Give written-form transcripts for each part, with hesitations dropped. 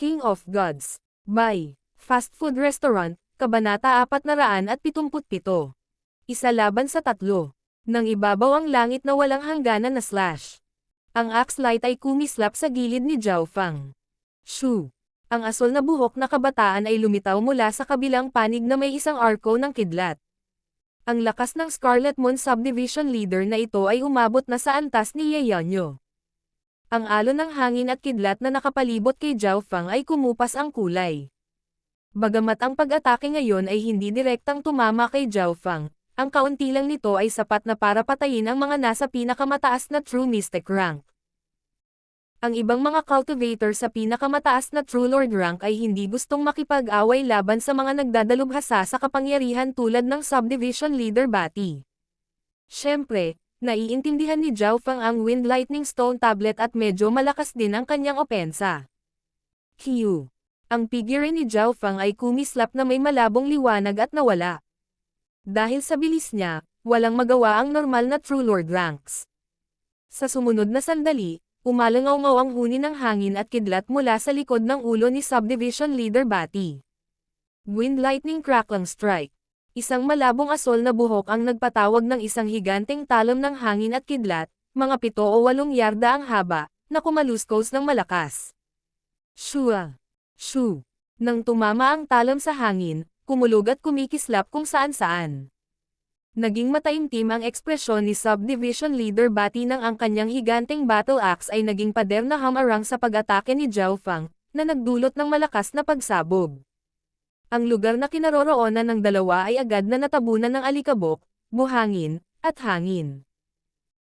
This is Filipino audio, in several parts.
King of Gods. By Fast Food Restaurant, Kabanata 477. Isa laban sa tatlo. Nang ibabaw ang langit na walang hangganan na slash. Ang axe light ay kumislap sa gilid ni Zhao Fang. Shoo! Ang asol na buhok na kabataan ay lumitaw mula sa kabilang panig na may isang arko ng kidlat. Ang lakas ng Scarlet Moon Subdivision Leader na ito ay umabot na sa antas ni Ye Yanyo. Ang alon ng hangin at kidlat na nakapalibot kay Zhao Fang ay kumupas ang kulay. Bagamat ang pag-atake ngayon ay hindi direktang tumama kay Zhao Fang, ang kaunti lang nito ay sapat na para patayin ang mga nasa pinakamataas na True Mystic rank. Ang ibang mga cultivator sa pinakamataas na True Lord rank ay hindi gustong makipag-away laban sa mga nagdadalubhasa sa kapangyarihan tulad ng Subdivision Leader Bati. Siyempre, naiintindihan ni Zhao Fang ang Wind Lightning Stone Tablet at medyo malakas din ang kanyang opensa. Q. Ang figure ni Zhao Fang ay kumislap na may malabong liwanag at nawala. Dahil sa bilis niya, walang magawa ang normal na True Lord ranks. Sa sumunod na sandali, umalangaw-ngaw ang huni ng hangin at kidlat mula sa likod ng ulo ni Subdivision Leader Bati. Wind Lightning Crackling Strike. Isang malabong asol na buhok ang nagpatawag ng isang higanteng talon ng hangin at kidlat, mga 7 o 8 yarda ang haba, na kumaluskos ng malakas. Shua! Shoo! Nang tumama ang talon sa hangin, kumulog at kumikislap kung saan-saan. Naging mataimtim ang ekspresyon ni Subdivision Leader Bati nang ang kanyang higanteng battle axe ay naging pader na hamarang sa pag-atake ni Zhao Fang, na nagdulot ng malakas na pagsabog. Ang lugar na kinaroroonan ng dalawa ay agad na natabunan ng alikabok, buhangin, at hangin.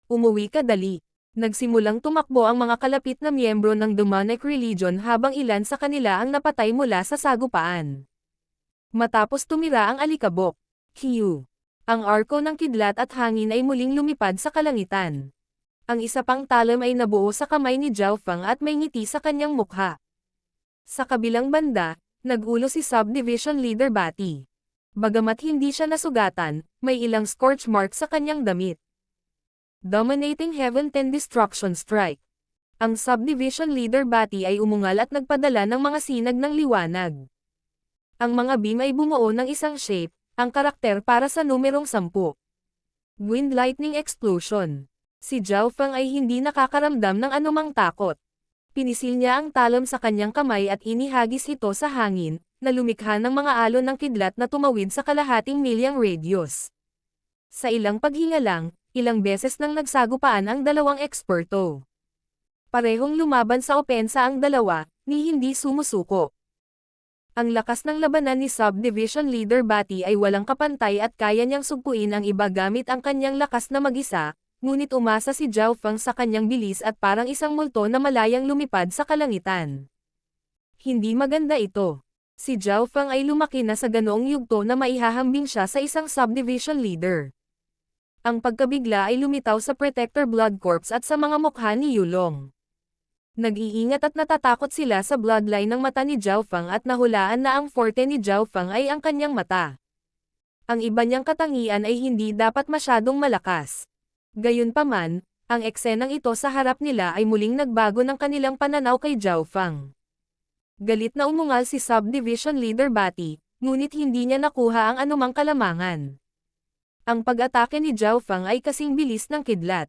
Umuwi ka dali. Nagsimulang tumakbo ang mga kalapit na miyembro ng demonic religion habang ilan sa kanila ang napatay mula sa sagupaan. Matapos tumira ang alikabok, Q. Ang arko ng kidlat at hangin ay muling lumipad sa kalangitan. Ang isa pang talon ay nabuo sa kamay ni Zhao Fang at may ngiti sa kanyang mukha. Sa kabilang banda, nagulo si Subdivision Leader Bati. Bagamat hindi siya nasugatan, may ilang scorch mark sa kanyang damit. Dominating Heaven 10 Destruction Strike. Ang Subdivision Leader Bati ay umungal at nagpadala ng mga sinag ng liwanag. Ang mga beam ay bumuo ng isang shape, ang karakter para sa numerong 10. Wind Lightning Explosion. Si Zhao Fang ay hindi nakakaramdam ng anumang takot. Pinisil niya ang talon sa kanyang kamay at inihagis ito sa hangin, na lumikha ng mga alon ng kidlat na tumawid sa kalahating milyang radius. Sa ilang paghinga lang, ilang beses nang nagsagupaan ang dalawang eksperto. Parehong lumaban sa opensa ang dalawa, ni hindi sumusuko. Ang lakas ng labanan ni Subdivision Leader Bati ay walang kapantay at kaya niyang sugpuin ang iba gamit ang kanyang lakas na mag-isa, ngunit umasa si Zhao Fang sa kanyang bilis at parang isang multo na malayang lumipad sa kalangitan. Hindi maganda ito. Si Zhao Fang ay lumaki na sa ganoong yugto na maihahambing siya sa isang Subdivision Leader. Ang pagkabigla ay lumitaw sa Protector Blood Corps at sa mga mukha ni Yulong. Nag-iingat at natatakot sila sa bloodline ng mata ni Zhao Fang at nahulaan na ang forte ni Zhao Fang ay ang kanyang mata. Ang iba niyang katangian ay hindi dapat masyadong malakas. Gayunpaman, ang eksenang ito sa harap nila ay muling nagbago ng kanilang pananaw kay Zhao Fang. Galit na umungal si Subdivision Leader Bati, ngunit hindi niya nakuha ang anumang kalamangan. Ang pag-atake ni Zhao Fang ay kasing bilis ng kidlat.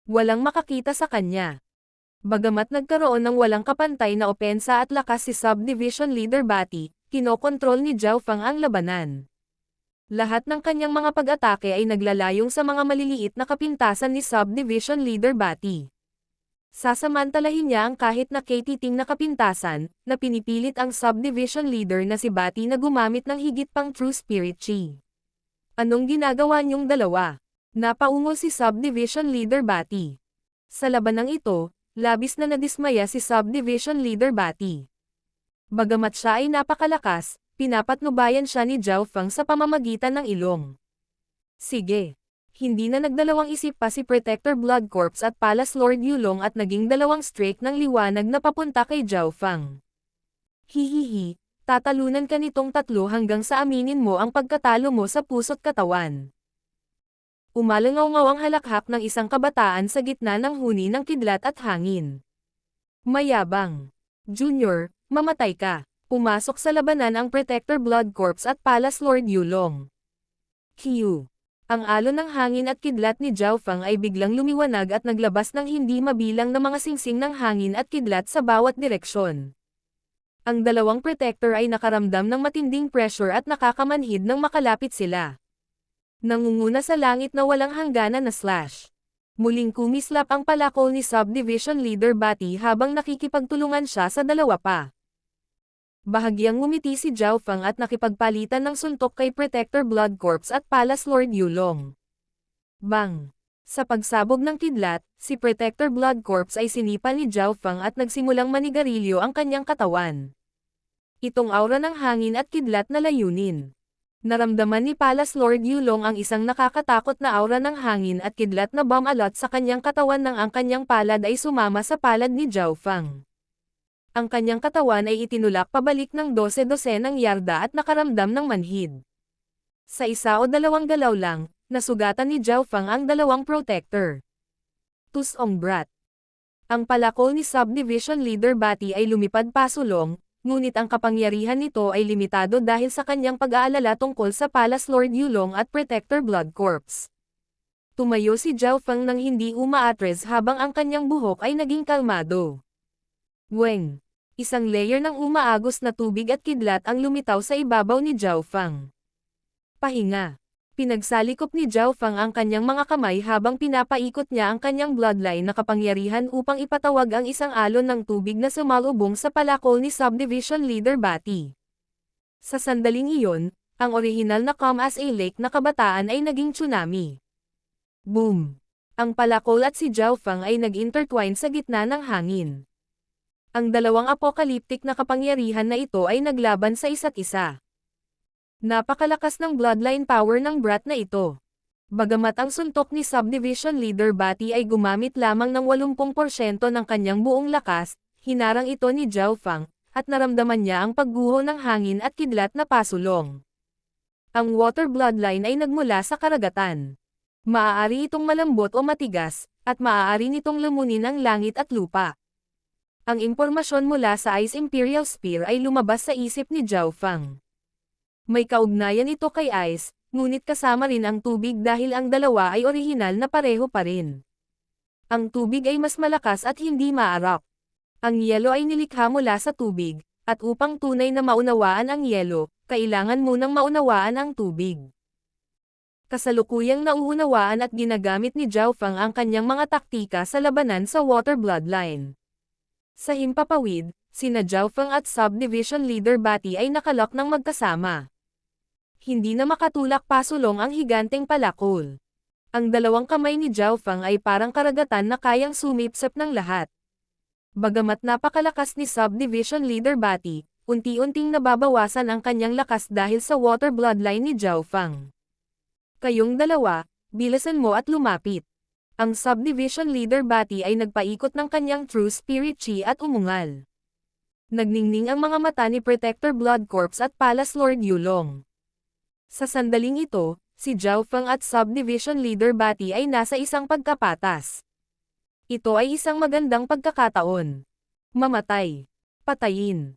Walang makakita sa kanya. Bagamat nagkaroon ng walang kapantay na opensa at lakas si Subdivision Leader Bati, kinokontrol ni Zhao Fang ang labanan. Lahat ng kanyang mga pag-atake ay naglalayong sa mga maliliit na kapintasan ni Subdivision Leader Bati. Sasamantalahin niya ang kahit na katiting na kapintasan, na pinipilit ang Subdivision Leader na si Bati na gumamit ng higit pang True Spirit Chi. Anong ginagawa niyong dalawa? Napaungol si Subdivision Leader Bati. Sa labanang ito, labis na nadismaya si Subdivision Leader Bati. Bagamat siya ay napakalakas, pinapatnubayan siya ni Zhao Fang sa pamamagitan ng ilong. Sige. Hindi na nagdalawang isip pa si Protector Blood Corps at Palace Lord Yulong at naging dalawang streak ng liwanag na papunta kay Zhao Fang. Hihihi, tatalunan ka nitong tatlo hanggang sa aminin mo ang pagkatalo mo sa puso't katawan. Umalangaw-ngaw ang halakhak ng isang kabataan sa gitna ng huni ng kidlat at hangin. Mayabang. Junior, mamatay ka. Pumasok sa labanan ang Protector Blood Corps at Palace Lord Yulong. Q. Ang alon ng hangin at kidlat ni Zhao Fang ay biglang lumiwanag at naglabas ng hindi mabilang na mga singsing ng hangin at kidlat sa bawat direksyon. Ang dalawang protector ay nakaramdam ng matinding pressure at nakakamanhid nang makalapit sila. Nangunguna sa langit na walang hangganan na slash. Muling kumislap ang palakol ni Subdivision Leader Bati habang nakikipagtulungan siya sa dalawa pa. Bahagyang ngumiti si Zhao Fang at nakipagpalitan ng suntok kay Protector Blood Corps at Palace Lord Yulong. Bang! Sa pagsabog ng kidlat, si Protector Blood Corps ay sinipa ni Zhao Fang at nagsimulang manigarilyo ang kanyang katawan. Itong aura ng hangin at kidlat na layunin. Naramdaman ni Palace Lord Yulong ang isang nakakatakot na aura ng hangin at kidlat na bomb alot sa kanyang katawan nang ang kanyang palad ay sumama sa palad ni Zhao Fang. Ang kanyang katawan ay itinulak pabalik ng 12-12 yarda at nakaramdam ng manhid. Sa isa o dalawang galaw lang, nasugatan ni Zhao Fang ang dalawang protector. Tusong brat. Ang palakol ni Subdivision Leader Bati ay lumipad pasulong, ngunit ang kapangyarihan nito ay limitado dahil sa kanyang pag-aalala tungkol sa Palace Lord Yulong at Protector Blood Corps. Tumayo si Zhao Fang nang hindi umaatres habang ang kanyang buhok ay naging kalmado. Weng! Isang layer ng umaagos na tubig at kidlat ang lumitaw sa ibabaw ni Zhao Fang. Pahinga. Pinagsalikop ni Zhao Fang ang kanyang mga kamay habang pinapaikot niya ang kanyang bloodline na kapangyarihan upang ipatawag ang isang alon ng tubig na sumalubong sa palakol ni Subdivision Leader Bati. Sa sandaling iyon, ang orihinal na calm as a lake na kabataan ay naging tsunami. Boom! Ang palakol at si Zhao Fang ay nag-intertwine sa gitna ng hangin. Ang dalawang apokaliptik na kapangyarihan na ito ay naglaban sa isa't isa. Napakalakas ng bloodline power ng brat na ito. Bagamat ang suntok ni Subdivision Leader Bati ay gumamit lamang ng 80% ng kanyang buong lakas, hinarang ito ni Zhao Fang, at naramdaman niya ang pagguho ng hangin at kidlat na pasulong. Ang water bloodline ay nagmula sa karagatan. Maaari itong malambot o matigas, at maaari nitong lamunin ang langit at lupa. Ang impormasyon mula sa Ice Imperial Spear ay lumabas sa isip ni Zhao Fang. May kaugnayan ito kay Ice, ngunit kasama rin ang tubig dahil ang dalawa ay orihinal na pareho pa rin. Ang tubig ay mas malakas at hindi maarap. Ang yelo ay nilikha mula sa tubig, at upang tunay na maunawaan ang yelo, kailangan munang maunawaan ang tubig. Kasalukuyang nauunawaan at ginagamit ni Zhao Fang ang kanyang mga taktika sa labanan sa water bloodline. Sa himpapawid, sina Zhao Fang at Subdivision Leader Bati ay nakalok ng magkasama. Hindi na makatulak pasulong ang higanteng palakol. Ang dalawang kamay ni Zhao Fang ay parang karagatan na kayang sumipsip ng lahat. Bagamat napakalakas ni Subdivision Leader Bati, unti-unting nababawasan ang kanyang lakas dahil sa water bloodline ni Zhao Fang. Kayong dalawa, bilasan mo at lumapit. Ang Subdivision Leader Bati ay nagpaikot ng kanyang True Spirit Chi at umungal. Nagningning ang mga mata ni Protector Blood Corps at Palace Lord Yulong. Sa sandaling ito, si Zhao Fang at Subdivision Leader Bati ay nasa isang pagkapatas. Ito ay isang magandang pagkakataon. Mamatay. Patayin.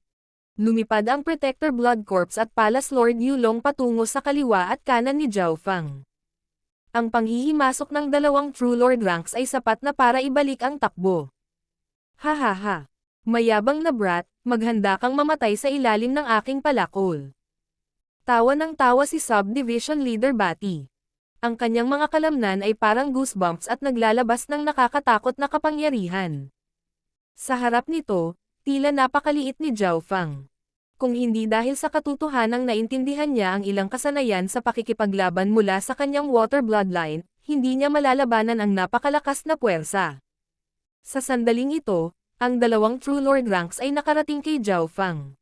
Lumipad ang Protector Blood Corps at Palace Lord Yulong patungo sa kaliwa at kanan ni Zhao Fang. Ang panghihimasok ng dalawang True Lord ranks ay sapat na para ibalik ang takbo. Hahaha. Mayabang na brat, maghanda kang mamatay sa ilalim ng aking palakol. Tawa ng tawa si Subdivision Leader Bati. Ang kanyang mga kalamnan ay parang goosebumps at naglalabas ng nakakatakot na kapangyarihan. Sa harap nito, tila napakaliit ni Zhao Fang. Kung hindi dahil sa katotohanang naintindihan niya ang ilang kasanayan sa pakikipaglaban mula sa kanyang water bloodline, hindi niya malalabanan ang napakalakas na puwersa. Sa sandaling ito, ang dalawang True Lord ranks ay nakarating kay Zhao Fang.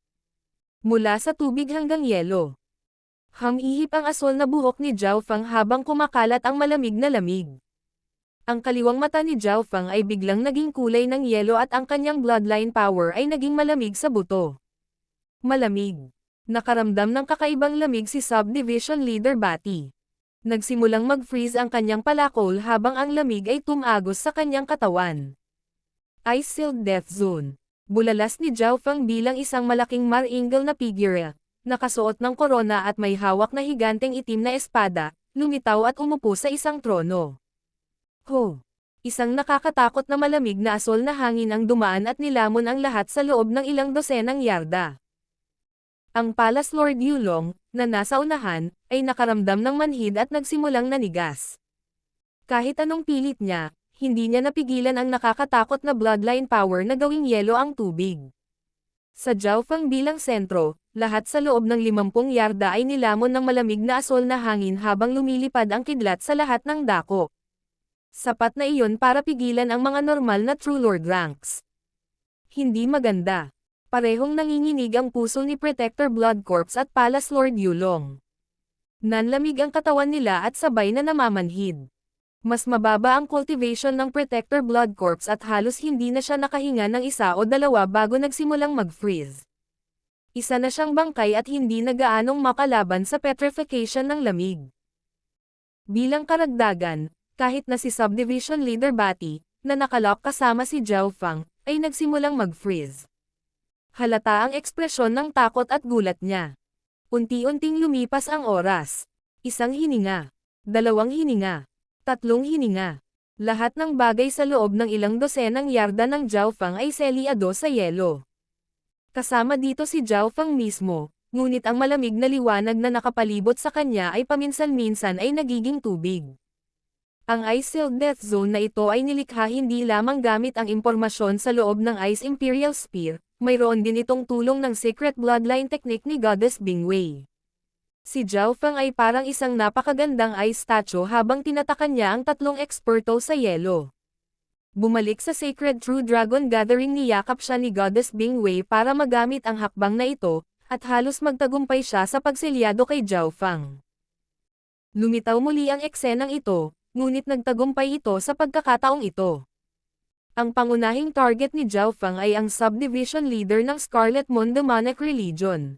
Mula sa tubig hanggang yelo. Humihip ang asol na buhok ni Zhao Fang habang kumakalat ang malamig na lamig. Ang kaliwang mata ni Zhao Fang ay biglang naging kulay ng yelo at ang kanyang bloodline power ay naging malamig sa buto. Malamig. Nakaramdam ng kakaibang lamig si Subdivision Leader Bati. Nagsimulang mag-freeze ang kanyang palakol habang ang lamig ay tumagos sa kanyang katawan. Ice Sealed Death Zone. Bulalas ni Zhao Feng bilang isang malaking marangel na figure, nakasuot ng korona at may hawak na higanteng itim na espada, lumitaw at umupo sa isang trono. Ho! Isang nakakatakot na malamig na asol na hangin ang dumaan at nilamon ang lahat sa loob ng ilang dosenang yarda. Ang Palace Lord Yulong, na nasa unahan, ay nakaramdam ng manhid at nagsimulang nanigas. Kahit anong pilit niya, hindi niya napigilan ang nakakatakot na bloodline power na gawing yelo ang tubig. Sa Zhao Feng bilang sentro, lahat sa loob ng 50 yarda ay nilamon ng malamig na asol na hangin habang lumilipad ang kidlat sa lahat ng dako. Sapat na iyon para pigilan ang mga normal na True Lord ranks. Hindi maganda. Parehong nanginginig ang puso ni Protector Blood Corps at Palace Lord Yulong. Nanlamig ang katawan nila at sabay na namamanhid. Mas mababa ang cultivation ng Protector Blood Corps at halos hindi na siya nakahinga ng 1 o 2 bago nagsimulang mag-freeze. Isa na siyang bangkay at hindi na gaanong makalaban sa petrification ng lamig. Bilang karagdagan, kahit na si Subdivision Leader Bati, na nakalock kasama si Zhao Feng, ay nagsimulang mag-freeze. Halata ang ekspresyon ng takot at gulat niya. Unti-unting lumipas ang oras. 1 hininga. 2 hininga. 3 hininga. Lahat ng bagay sa loob ng ilang dosenang yarda ng Zhao Feng ay selyado sa yelo. Kasama dito si Zhao Feng mismo, ngunit ang malamig na liwanag na nakapalibot sa kanya ay paminsan-minsan ay nagiging tubig. Ang Ice-Sealed Death Zone na ito ay nilikha hindi lamang gamit ang impormasyon sa loob ng Ice Imperial Spear, mayroon din itong tulong ng Secret Bloodline Technique ni Goddess Bingwei. Si Zhao Feng ay parang isang napakagandang ice statue habang tinatakan niya ang 3 eksperto sa yelo. Bumalik sa Sacred True Dragon Gathering niyakap siya ni Goddess Bingwei para magamit ang hakbang na ito, at halos magtagumpay siya sa pagselyado kay Zhao Feng. Lumitaw muli ang eksenang ito, ngunit nagtagumpay ito sa pagkakataong ito. Ang pangunahing target ni Zhao Feng ay ang subdivision leader ng Scarlet Moon Demonic Religion.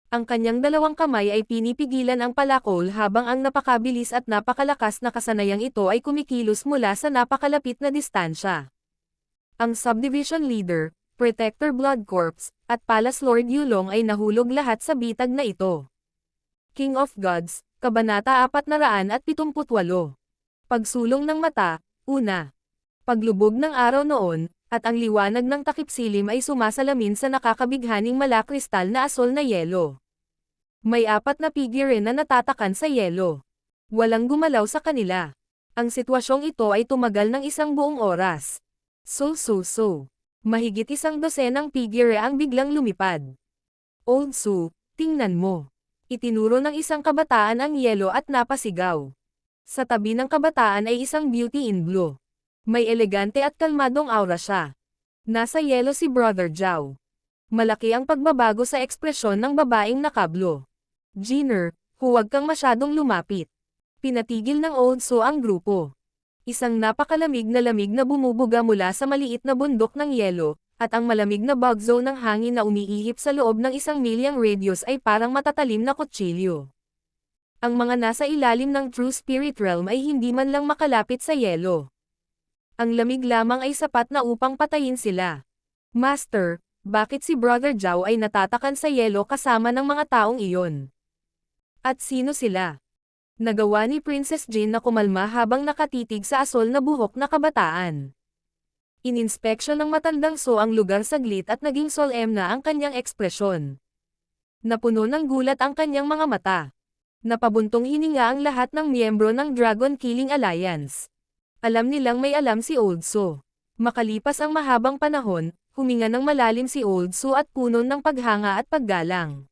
Ang kanyang 2 kamay ay pinipigilan ang palakol habang ang napakabilis at napakalakas na kasanayang ito ay kumikilos mula sa napakalapit na distansya. Ang Subdivision Leader, Protector Blood Corps, at Palace Lord Yulong ay nahulog lahat sa bitag na ito. King of Gods, Kabanata 478. Pagsulong ng mata, 1. Paglubog ng araw noon, at ang liwanag ng takip-silim ay sumasalamin sa nakakabighaning malakristal na asol na yelo. May 4 na figure na natatakan sa yelo. Walang gumalaw sa kanila. Ang sitwasyong ito ay tumagal ng 1 buong oras. So. Mahigit 1 dosenang figure ang biglang lumipad. Old Su, tingnan mo. Itinuro ng isang kabataan ang yelo at napasigaw. Sa tabi ng kabataan ay isang beauty in blue. May elegante at kalmadong aura siya. Nasa yelo si Brother Zhao. Malaki ang pagbabago sa ekspresyon ng babaeng nakablo. Jinner, huwag kang masyadong lumapit. Pinatigil ng Old Su ang grupo. Isang napakalamig na lamig na bumubuga mula sa maliit na bundok ng yelo, at ang malamig na bug zone ng hangin na umiihip sa loob ng 1 milyang radius ay parang matatalim na kutsilyo. Ang mga nasa ilalim ng True Spirit Realm ay hindi man lang makalapit sa yelo. Ang lamig lamang ay sapat na upang patayin sila. Master, bakit si Brother Zhao ay natatakan sa yelo kasama ng mga taong iyon? At sino sila? Nagawa ni Princess Jin na kumalma habang nakatitig sa asol na buhok na kabataan. Ininspeksyon ng matandang So ang lugar saglit at naging solemn na ang kanyang ekspresyon. Napuno ng gulat ang kanyang mga mata. Napabuntong hininga ang lahat ng miyembro ng Dragon Killing Alliance. Alam nilang may alam si Old Su. Makalipas ang mahabang panahon, huminga ng malalim si Old Su at puno ng paghanga at paggalang.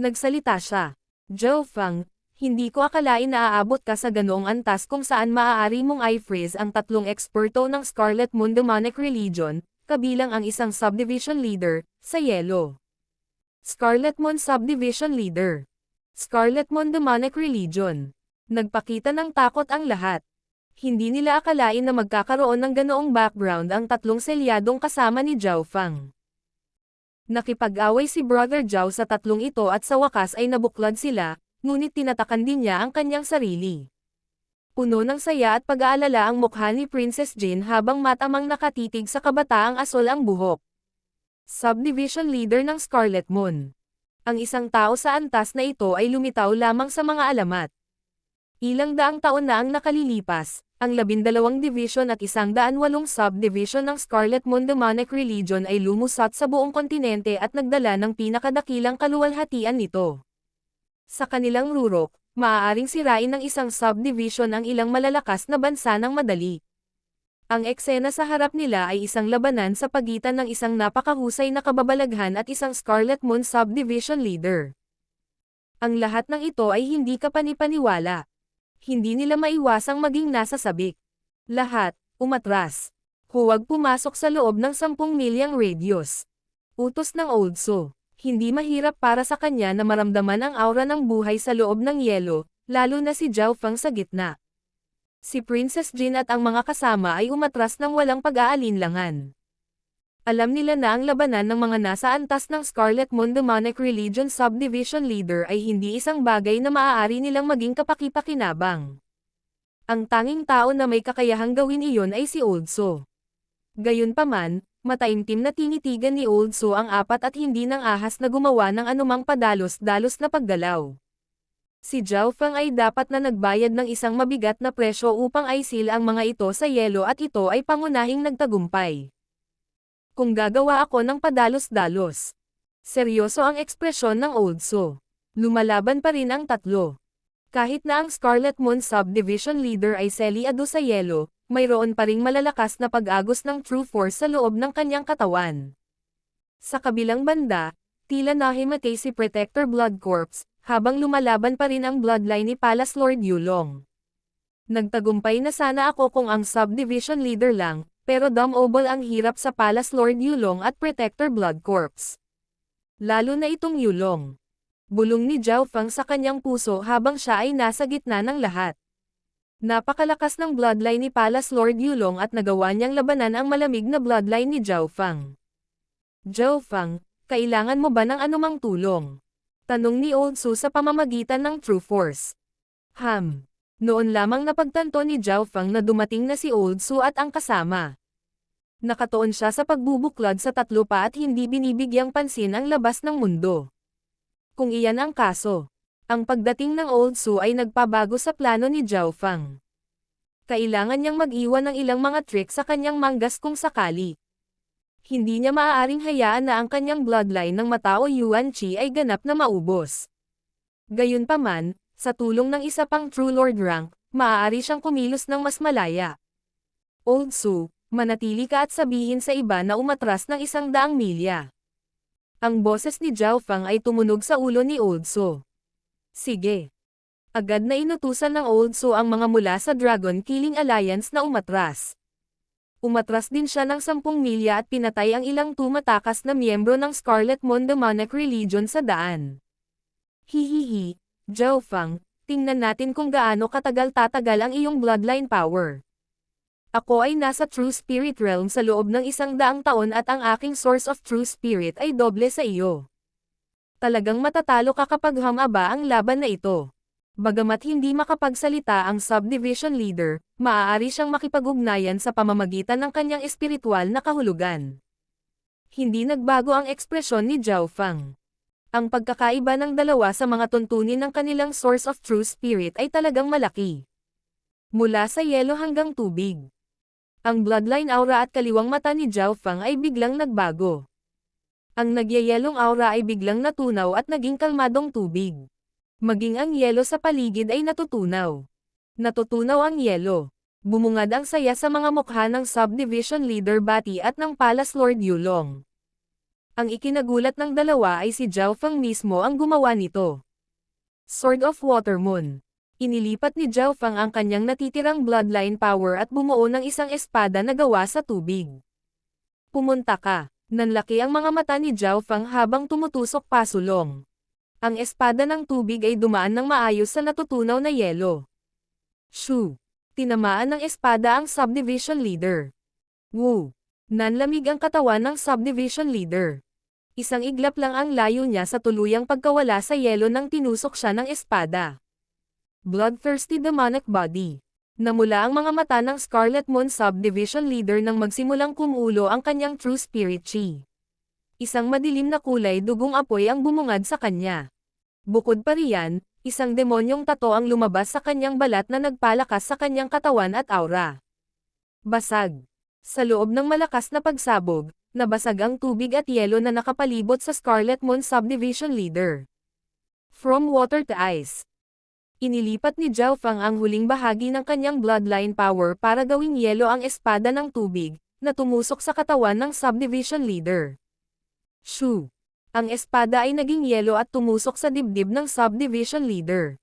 Nagsalita siya. Zhao Feng, hindi ko akalain na aabot ka sa ganoong antas kung saan maaari mong i-freeze ang 3 eksperto ng Scarlet Moon Demonic Religion, kabilang ang isang subdivision leader, sa yelo. Scarlet Moon Subdivision Leader. Scarlet Moon Demonic Religion. Nagpakita ng takot ang lahat. Hindi nila akalain na magkakaroon ng ganoong background ang 3 selyadong kasama ni Zhao Feng. Nakipag-away si Brother Zhao sa 3 ito at sa wakas ay nabuklod sila, ngunit tinatakan din niya ang kanyang sarili. Puno ng saya at pag-aalala ang mukha ni Princess Jin habang matamang nakatitig sa kabataang asol ang buhok. Subdivision Leader ng Scarlet Moon. Ang isang tao sa antas na ito ay lumitaw lamang sa mga alamat. Ilang daang taon na ang nakalilipas, ang 12 division at 108 subdivision ng Scarlet Moon Demonic Religion ay lumusot sa buong kontinente at nagdala ng pinakadakilang kaluwalhatian nito. Sa kanilang rurok, maaaring sirain ng isang subdivision ang ilang malalakas na bansa ng madali. Ang eksena sa harap nila ay isang labanan sa pagitan ng isang napakahusay na kababalaghan at isang Scarlet Moon Subdivision Leader. Ang lahat ng ito ay hindi kapanipaniwala. Hindi nila maiwasang maging nasa sabik. Lahat, umatras. Huwag pumasok sa loob ng 10 milyang radius. Utos ng Oldso. Hindi mahirap para sa kanya na maramdaman ang aura ng buhay sa loob ng yelo, lalo na si Zhao Feng sa gitna. Si Princess Jin at ang mga kasama ay umatras ng walang pag-aalinlangan. Alam nila na ang labanan ng mga nasa antas ng Scarlet Moon Demonic Religion Subdivision Leader ay hindi isang bagay na maaari nilang maging kapaki-pakinabang. Ang tanging tao na may kakayahang gawin iyon ay si Oldso. Gayunpaman, mataimtim na tinitigan ni Oldso ang apat at hindi ng ahas na gumawa ng anumang padalos-dalos na paggalaw. Si Zhao Feng ay dapat na nagbayad ng isang mabigat na presyo upang aisil ang mga ito sa yelo at ito ay pangunahing nagtagumpay. Kung gagawa ako ng padalos-dalos. Seryoso ang ekspresyon ng Oldso. Lumalaban pa rin ang tatlo. Kahit na ang Scarlet Moon Subdivision Leader ay selyado sa yelo, mayroon pa ring malalakas na pag-agos ng True Force sa loob ng kanyang katawan. Sa kabilang banda, tila nahimatay si Protector Blood Corps, habang lumalaban pa rin ang bloodline ni Palace Lord Yulong. Nagtagumpay na sana ako kung ang Subdivision Leader lang, pero dumobol ang hirap sa Palace Lord Yulong at Protector Blood Corps. Lalo na itong Yulong. Bulong ni Zhao Feng sa kanyang puso habang siya ay nasa gitna ng lahat. Napakalakas ng bloodline ni Palace Lord Yulong at nagawa niyang labanan ang malamig na bloodline ni Zhao Feng. Zhao Feng, kailangan mo ba ng anumang tulong? Tanong ni Oldso sa pamamagitan ng True Force. Noon lamang napagtanto ni Zhao Feng na dumating na si Oldso at ang kasama. Nakatuon siya sa pagbubuklod sa tatlo pa at hindi binibigyang pansin ang labas ng mundo. Kung iyan ang kaso, ang pagdating ng Oldso ay nagpabago sa plano ni Zhao Feng. Kailangan niyang mag-iwan ng ilang mga trick sa kanyang manggas kung sakali. Hindi niya maaaring hayaan na ang kanyang bloodline ng Matao Yuan Chi ay ganap na maubos. Gayunpaman, sa tulong ng isa pang True Lord rank, maaari siyang kumilos ng mas malaya. Oldso, manatili ka at sabihin sa iba na umatras ng 100 milya. Ang boses ni Zhao Feng ay tumunog sa ulo ni Oldso. Sige. Agad na inutusan ng Oldso ang mga mula sa Dragon Killing Alliance na umatras. Umatras din siya ng 10 milya at pinatay ang ilang tumatakas na miyembro ng Scarlet Moon Demonic Religion sa daan. Hihihi. Zhao Feng, tingnan natin kung gaano katagal tatagal ang iyong bloodline power. Ako ay nasa True Spirit Realm sa loob ng 100 taon at ang aking source of True Spirit ay doble sa iyo. Talagang matatalo ka kapag humaba ang laban na ito. Bagamat hindi makapagsalita ang Subdivision Leader, maaari siyang makipag-ugnayan sa pamamagitan ng kanyang espiritual na kahulugan. Hindi nagbago ang ekspresyon ni Zhao Feng. Ang pagkakaiba ng dalawa sa mga tuntunin ng kanilang source of True Spirit ay talagang malaki. Mula sa yelo hanggang tubig. Ang bloodline aura at kaliwang mata ni Zhao Feng ay biglang nagbago. Ang nagyayelong aura ay biglang natunaw at naging kalmadong tubig. Maging ang yelo sa paligid ay natutunaw. Natutunaw ang yelo. Bumungad ang saya sa mga mukha ng Subdivision Leader Bati at ng Palace Lord Yulong. Ang ikinagulat ng dalawa ay si Zhao Feng mismo ang gumawa nito. Sword of Water Moon. Inilipat ni Zhao Feng ang kanyang natitirang bloodline power at bumuo ng isang espada na gawa sa tubig. Pumunta ka. Nanlaki ang mga mata ni Zhao Feng habang tumutusok pasulong. Ang espada ng tubig ay dumaan ng maayos sa natutunaw na yelo. Shoo! Tinamaan ng espada ang Subdivision Leader. Woo! Nanlamig ang katawan ng Subdivision Leader. Isang iglap lang ang layo niya sa tuluyang pagkawala sa yelo nang tinusok siya ng espada. Bloodthirsty Demonic Body. Namula ang mga mata ng Scarlet Moon Subdivision Leader nang magsimulang kumulo ang kanyang True Spirit Chi. Isang madilim na kulay dugong apoy ang bumungad sa kanya. Bukod pa riyan, isang demonyong tato ang lumabas sa kanyang balat na nagpalakas sa kanyang katawan at aura. Basag. Sa loob ng malakas na pagsabog, nabasag ang tubig at yelo na nakapalibot sa Scarlet Moon Subdivision Leader. From water to ice. Inilipat ni Zhao Fang ang huling bahagi ng kanyang bloodline power para gawing yelo ang espada ng tubig, na tumusok sa katawan ng Subdivision Leader. Shoo! Ang espada ay naging yelo at tumusok sa dibdib ng Subdivision Leader.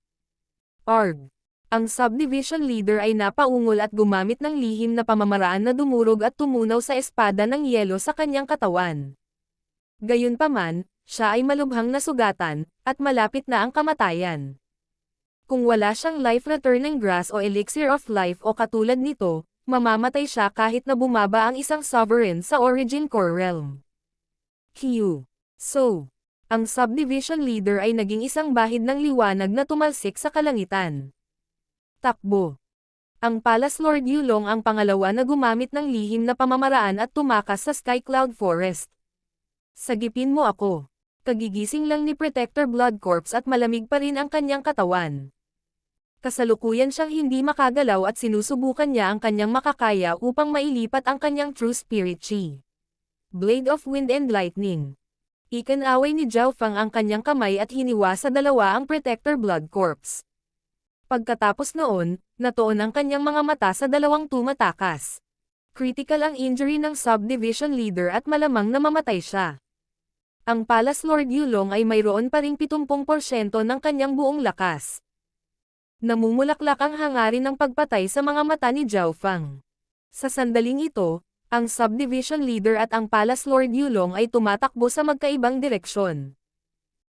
Arg! Ang Subdivision Leader ay napaungol at gumamit ng lihim na pamamaraan na dumurog at tumunaw sa espada ng yelo sa kanyang katawan. Gayunpaman, siya ay malubhang nasugatan, at malapit na ang kamatayan. Kung wala siyang life-returning grass o elixir of life o katulad nito, mamamatay siya kahit na bumaba ang isang sovereign sa Origin Core Realm. Q. So, ang Subdivision Leader ay naging isang bahid ng liwanag na tumalsik sa kalangitan. Takbo. Ang Palace Lord Yulong ang pangalawa na gumamit ng lihim na pamamaraan at tumakas sa Sky Cloud Forest. Sagipin mo ako. Kagigising lang ni Protector Blood Corpse at malamig pa rin ang kanyang katawan. Kasalukuyan siyang hindi makagalaw at sinusubukan niya ang kanyang makakaya upang mailipat ang kanyang True Spirit Chi. Blade of Wind and Lightning. Ikinaway ni Zhao Fang ang kanyang kamay at hiniwa sa dalawa ang Protector Blood Corpse. Pagkatapos noon, natuon ang kanyang mga mata sa dalawang tumatakas. Critical ang injury ng Subdivision Leader at malamang na mamatay siya. Ang Palace Lord Yulong ay mayroon pa ring 70% ng kanyang buong lakas. Namumulaklak ang hangarin ng pagpatay sa mga mata ni Zhao Fang. Sa sandaling ito, ang Subdivision Leader at ang Palace Lord Yulong ay tumatakbo sa magkaibang direksyon.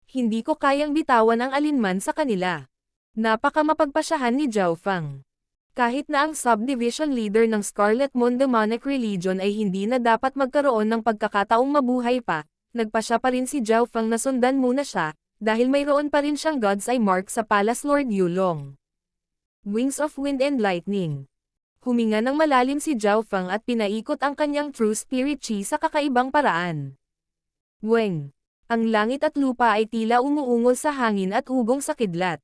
Hindi ko kayang bitawan ang alinman sa kanila. Napaka mapagpasyahan ni Zhao Fang. Kahit na ang Subdivision Leader ng Scarlet Moon Demonic Religion ay hindi na dapat magkaroon ng pagkakataong mabuhay pa, nagpasya pa rin si Zhao Fang na sundan muna siya, dahil mayroon pa rin siyang God's Eye mark sa Palace Lord Yulong. Wings of Wind and Lightning. Huminga ng malalim si Zhao Fang at pinaikot ang kanyang True Spirit Chi sa kakaibang paraan. Weng. Ang langit at lupa ay tila umuungol sa hangin at ugong sa kidlat.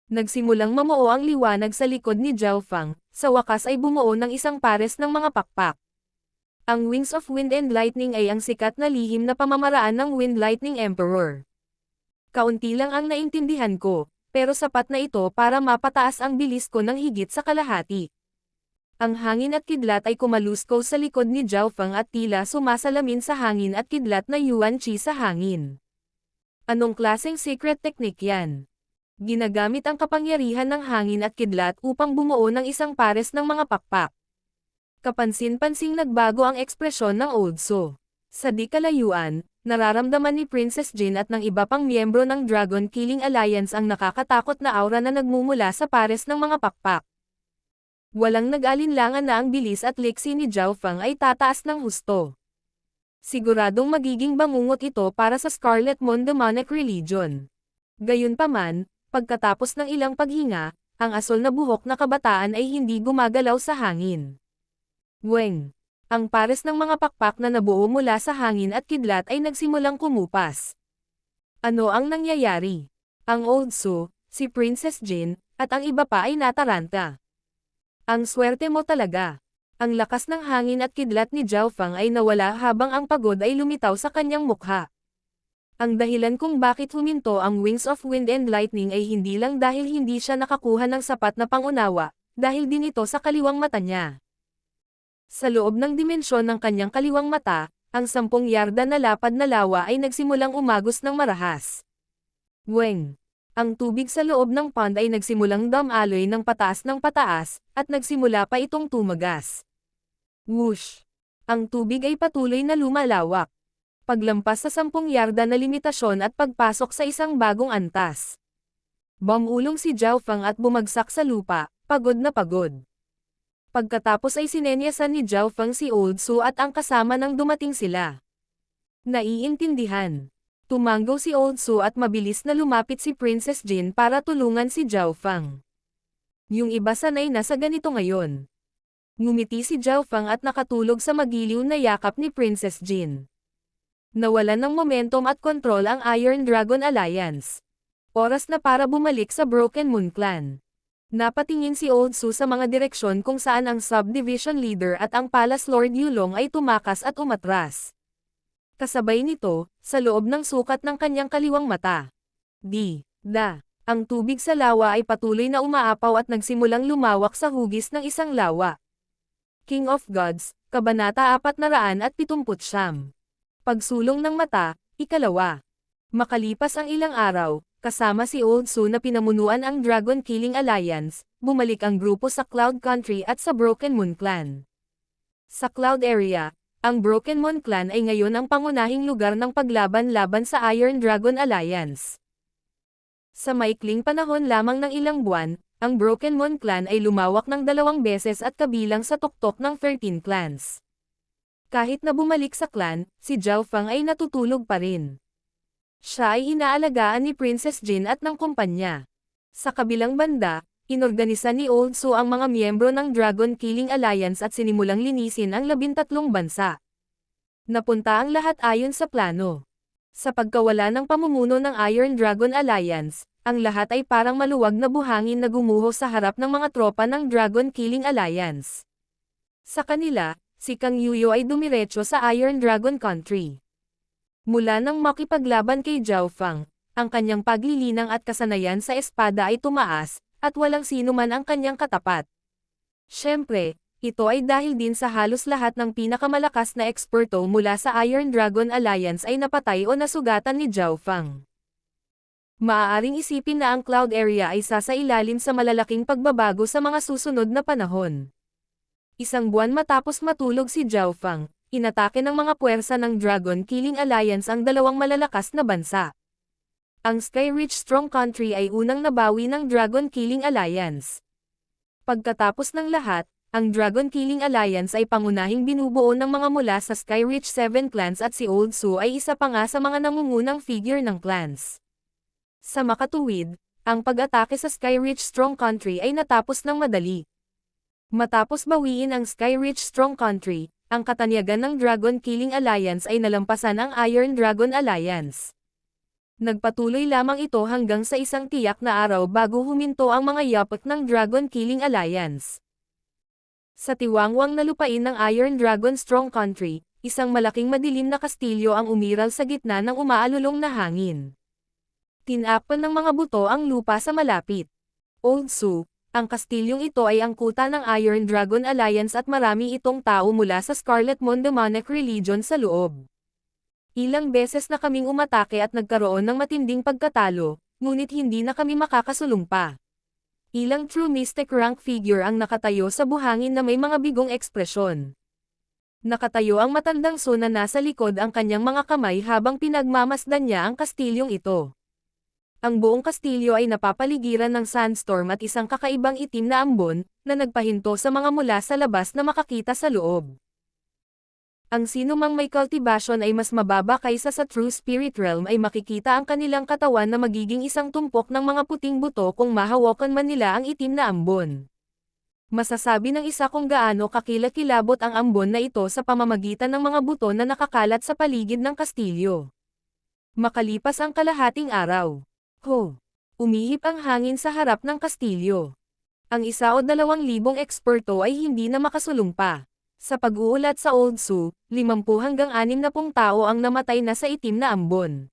Nagsimulang mamuo ang liwanag sa likod ni Zhao Fang, sa wakas ay bumuo ng isang pares ng mga pakpak. Ang Wings of Wind and Lightning ay ang sikat na lihim na pamamaraan ng Wind Lightning Emperor. Kaunti lang ang naintindihan ko, pero sapat na ito para mapataas ang bilis ko ng higit sa kalahati. Ang hangin at kidlat ay kumalusko sa likod ni Zhao Fang at tila sumasalamin sa hangin at kidlat na Yuan Chi sa hangin. Anong klaseng secret technique yan? Ginagamit ang kapangyarihan ng hangin at kidlat upang bumuo ng isang pares ng mga pakpak. Kapansin-pansing nagbago ang ekspresyon ng Old So. Sa di kalayuan, nararamdaman ni Princess Jin at ng iba pang miyembro ng Dragon Killing Alliance ang nakakatakot na aura na nagmumula sa pares ng mga pakpak. Walang nag-alinlangan na ang bilis at liksi ni Zhao Fang ay tataas ng husto. Siguradong magiging bangungot ito para sa Scarlet Moon Demonic Religion. Gayunpaman, pagkatapos ng ilang paghinga, ang asol na buhok na kabataan ay hindi gumagalaw sa hangin. Weng. Ang pares ng mga pakpak na nabuo mula sa hangin at kidlat ay nagsimulang kumupas. Ano ang nangyayari? Ang Old So, si Princess Jin, at ang iba pa ay nataranta. Ang swerte mo talaga. Ang lakas ng hangin at kidlat ni Zhao Fang ay nawala habang ang pagod ay lumitaw sa kanyang mukha. Ang dahilan kung bakit huminto ang Wings of Wind and Lightning ay hindi lang dahil hindi siya nakakuha ng sapat na pangunawa, dahil din ito sa kaliwang mata niya. Sa loob ng dimensyon ng kanyang kaliwang mata, ang 10 yarda na lapad na lawa ay nagsimulang umagos ng marahas. Weng. Ang tubig sa loob ng pond ay nagsimulang dumaloy ng pataas, at nagsimula pa itong tumagas. Whoosh! Ang tubig ay patuloy na lumalawak. Paglampas sa 10 yarda na limitasyon at pagpasok sa isang bagong antas. Bumulong si Zhao Fang at bumagsak sa lupa, pagod na pagod. Pagkatapos ay sinenyasan ni Zhao Fang si Old So at ang kasama nang dumating sila. Naiintindihan. Tumanggo si Old So at mabilis na lumapit si Princess Jin para tulungan si Zhao Fang. Yung iba sanay na sa ganito ngayon. Ngumiti si Zhao Fang at nakatulog sa magiliw na yakap ni Princess Jin. Nawalan ng momentum at kontrol ang Iron Dragon Alliance. Oras na para bumalik sa Broken Moon Clan. Napatingin si Old Su sa mga direksyon kung saan ang subdivision leader at ang Palace Lord Yulong ay tumakas at umatras. Kasabay nito, sa loob ng sukat ng kanyang kaliwang mata. Ang tubig sa lawa ay patuloy na umaapaw at nagsimulang lumawak sa hugis ng isang lawa. King of Gods, Kabanata 479. Pagsulong ng mata, ikalawa. Makalipas ang ilang araw, kasama si Old Su na pinamunuan ang Dragon Killing Alliance, bumalik ang grupo sa Cloud Country at sa Broken Moon Clan. Sa Cloud Area, ang Broken Moon Clan ay ngayon ang pangunahing lugar ng paglaban-laban sa Iron Dragon Alliance. Sa maikling panahon lamang ng ilang buwan, ang Broken Moon Clan ay lumawak ng 2 beses at kabilang sa tuktok ng 13 clans. Kahit na bumalik sa clan, si Zhao Fang ay natutulog pa rin. Siya ay inaalagaan ni Princess Jin at ng kumpanya. Sa kabilang banda, inorganisa ni Old Su ang mga miyembro ng Dragon Killing Alliance at sinimulang linisin ang 13 bansa. Napunta ang lahat ayon sa plano. Sa pagkawala ng pamumuno ng Iron Dragon Alliance, ang lahat ay parang maluwag na buhangin na gumuho sa harap ng mga tropa ng Dragon Killing Alliance. Sa kanila, si Kang Yuyo ay dumiretso sa Iron Dragon Country. Mula nang makipaglaban kay Zhao Fang, ang kanyang paglilinang at kasanayan sa espada ay tumaas, at walang sino man ang kanyang katapat. Siyempre, ito ay dahil din sa halos lahat ng pinakamalakas na eksperto mula sa Iron Dragon Alliance ay napatay o nasugatan ni Zhao Fang. Maaaring isipin na ang Cloud Area ay sasailalim sa malalaking pagbabago sa mga susunod na panahon. Isang buwan matapos matulog si Zhao Fang, inatake ng mga puwersa ng Dragon Killing Alliance ang 2 malalakas na bansa. Ang Skyreach Strong Country ay unang nabawi ng Dragon Killing Alliance. Pagkatapos ng lahat, ang Dragon Killing Alliance ay pangunahing binubuo ng mga mula sa Skyreach 7 clans at si Old Su ay isa pa nga sa mga nangungunang figure ng clans. Sa makatuwid, ang pag-atake sa Skyreach Strong Country ay natapos ng madali. Matapos bawiin ang Skyreach Strong Country, ang katanyagan ng Dragon Killing Alliance ay nalampasan ang Iron Dragon Alliance. Nagpatuloy lamang ito hanggang sa isang tiyak na araw bago huminto ang mga yapak ng Dragon Killing Alliance. Sa tiwangwang na lupain ng Iron Dragon Strong Country, isang malaking madilim na kastilyo ang umiral sa gitna ng umaalulong na hangin. Tinakpan ng mga buto ang lupa sa malapit. Old Su, ang kastilyong ito ay angkutan ng Iron Dragon Alliance at marami itong tao mula sa Scarlet Moon Demonic Religion sa loob. Ilang beses na kaming umatake at nagkaroon ng matinding pagkatalo, ngunit hindi na kami makakasulong pa. Ilang true mystic rank figure ang nakatayo sa buhangin na may mga bigong ekspresyon. Nakatayo ang matandang Su na nasa likod ang kanyang mga kamay habang pinagmamasdan niya ang kastilyong ito. Ang buong kastilyo ay napapaligiran ng sandstorm at isang kakaibang itim na ambon, na nagpahinto sa mga mula sa labas na makakita sa loob. Ang sinumang may cultivation ay mas mababa kaysa sa True Spirit Realm ay makikita ang kanilang katawan na magiging isang tumpok ng mga puting buto kung mahawakan man nila ang itim na ambon. Masasabi ng isa kung gaano kakilakilabot ang ambon na ito sa pamamagitan ng mga buto na nakakalat sa paligid ng kastilyo. Makalipas ang kalahating araw. Umihip ang hangin sa harap ng kastilyo. Ang 1 o 2,000 eksperto ay hindi na makasulong pa. Sa pag-uulat sa Old Su, 50 hanggang 60 tao ang namatay na sa itim na ambon.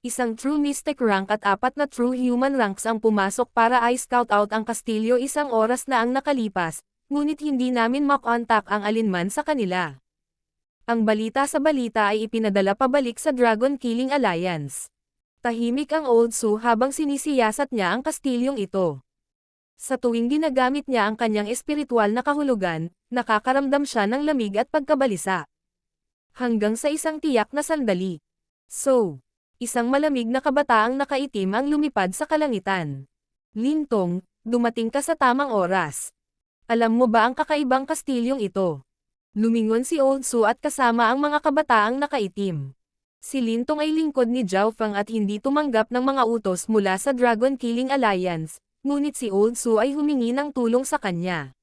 Isang True Mystic rank at 4 na True Human ranks ang pumasok para i-scout out ang kastilyo. 1 oras na ang nakalipas, ngunit hindi namin makontak ang alinman sa kanila. Ang balita sa balita ay ipinadala pabalik sa Dragon Killing Alliance. Tahimik ang Old Su habang sinisiyasat niya ang kastilyong ito. Sa tuwing ginagamit niya ang kanyang espiritual na kahulugan, nakakaramdam siya ng lamig at pagkabalisa. Hanggang sa isang tiyak na sandali. Isang malamig na kabataang nakaitim ang lumipad sa kalangitan. Lintong, dumating ka sa tamang oras. Alam mo ba ang kakaibang kastilyong ito? Lumingon si Old Su at kasama ang mga kabataang nakaitim. Si Lintong ay lingkod ni Zhao Fang at hindi tumanggap ng mga utos mula sa Dragon Killing Alliance, ngunit si Old Su ay humingi ng tulong sa kanya.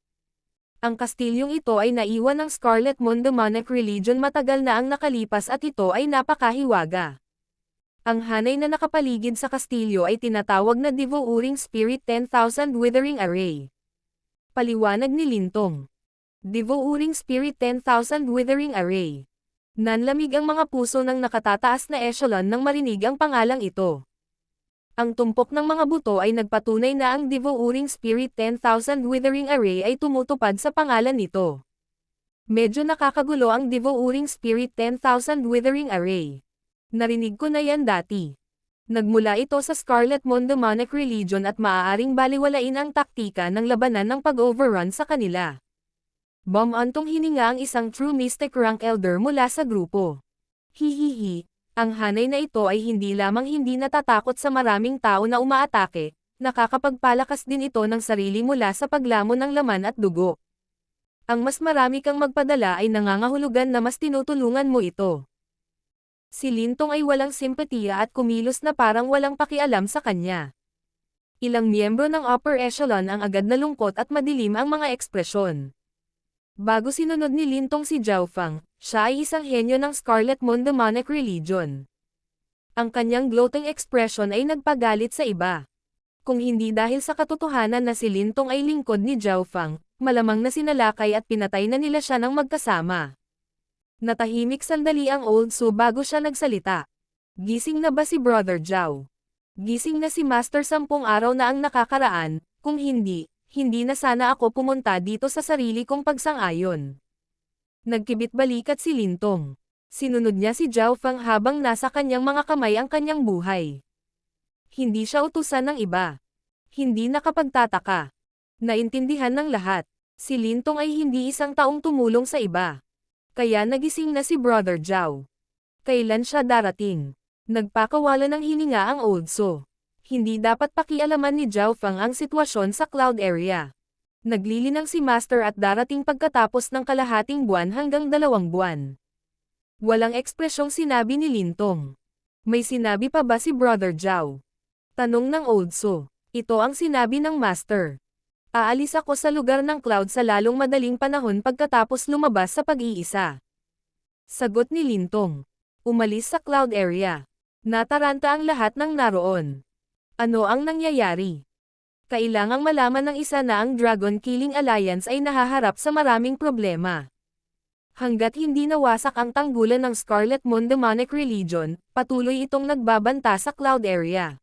Ang kastilyong ito ay naiwan ng Scarlet Moon Demonic Religion matagal na ang nakalipas at ito ay napakahiwaga. Ang hanay na nakapaligid sa kastilyo ay tinatawag na Devouring Spirit 10,000 Withering Array. Paliwanag ni Lintong. Devouring Spirit 10,000 Withering Array. Nanlamig ang mga puso ng nakatataas na echelon nang marinig ang pangalang ito. Ang tumpok ng mga buto ay nagpatunay na ang Devouring Spirit 10,000 Withering Array ay tumutupad sa pangalan nito. Medyo nakakagulo ang Devouring Spirit 10,000 Withering Array. Narinig ko na yan dati. Nagmula ito sa Scarlet Moon Demonic Religion at maaaring baliwalain ang taktika ng labanan ng pag-overrun sa kanila. Bumantong hininga ang isang True Mystic Rank Elder mula sa grupo. Hihihi. Ang hanay na ito ay hindi lamang hindi natatakot sa maraming tao na umaatake, nakakapagpalakas din ito ng sarili mula sa paglamon ng laman at dugo. Ang mas marami kang magpadala ay nangangahulugan na mas tinutulungan mo ito. Si Lintong ay walang simpatiya at kumilos na parang walang pakialam sa kanya. Ilang miyembro ng upper echelon ang agad na lungkot at madilim ang mga ekspresyon. Bago sinunod ni Lintong si Zhao Fang, siya ay isang henyo ng Scarlet Moon Demonic Religion. Ang kanyang gloating expression ay nagpagalit sa iba. Kung hindi dahil sa katotohanan na si Lintong ay lingkod ni Zhao Fang, malamang na sinalakay at pinatay na nila siya ng magkasama. Natahimik sandali ang Old Su bago siya nagsalita. Gising na ba si Brother Zhao? Gising na si Master 10 araw na ang nakakaraan, kung hindi na sana ako pumunta dito sa sarili kong pagsang-ayon. Nagkibit balikat si Lintong. Sinunod niya si Zhao Fang habang nasa kanyang mga kamay ang kanyang buhay. Hindi siya utusan ng iba. Hindi nakapagtataka. Naintindihan ng lahat. Si Lintong ay hindi isang taong tumulong sa iba. Kaya nagising na si Brother Zhao. Kailan siya darating? Nagpakawala ng hininga ang Old Su. Hindi dapat pakialaman ni Zhao Fang ang sitwasyon sa cloud area. Naglilinang si Master at darating pagkatapos ng kalahating buwan hanggang 2 buwan. Walang ekspresyong sinabi ni Lintong. May sinabi pa ba si Brother Zhao? Tanong ng Old Su. Ito ang sinabi ng Master. Aalis ako sa lugar ng cloud sa lalong madaling panahon pagkatapos lumabas sa pag-iisa. Sagot ni Lintong. Umalis sa cloud area. Nataranta ang lahat ng naroon. Ano ang nangyayari? Kailangang malaman ng isa na ang Dragon Killing Alliance ay nahaharap sa maraming problema. Hanggat hindi nawasak ang tanggulan ng Scarlet Moon Demonic Religion, patuloy itong nagbabanta sa cloud area.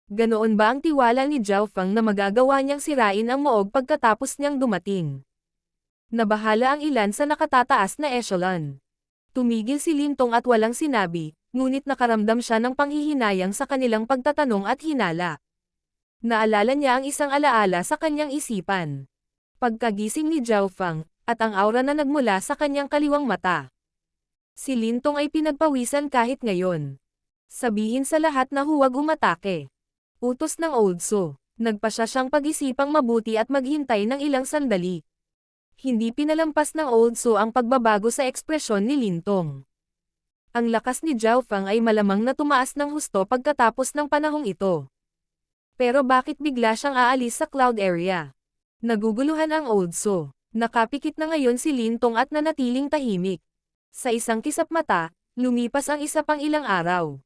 Ganoon ba ang tiwala ni Zhao Fang na magagawa niyang sirain ang Moog pagkatapos niyang dumating? Nabahala ang ilan sa nakatataas na echelon. Tumigil si Lintong at walang sinabi, ngunit nakaramdam siya ng panghihinayang sa kanilang pagtatanong at hinala. Naalala niya ang isang alaala sa kanyang isipan. Pagkagising ni Zhao Fang, at ang aura na nagmula sa kanyang kaliwang mata. Si Lintong ay pinagpawisan kahit ngayon. Sabihin sa lahat na huwag umatake. Utos ng Old Su. Nagpa siya siyang pag-isipang mabuti at maghintay ng ilang sandali. Hindi pinalampas ng Old Su ang pagbabago sa ekspresyon ni Lintong. Ang lakas ni Zhao Fang ay malamang na tumaas ng husto pagkatapos ng panahong ito. Pero bakit bigla siyang aalis sa cloud area? Naguguluhan ang Old Su. Nakapikit na ngayon si Lintong at nanatiling tahimik. Sa isang kisap mata, lumipas ang isa pang ilang araw.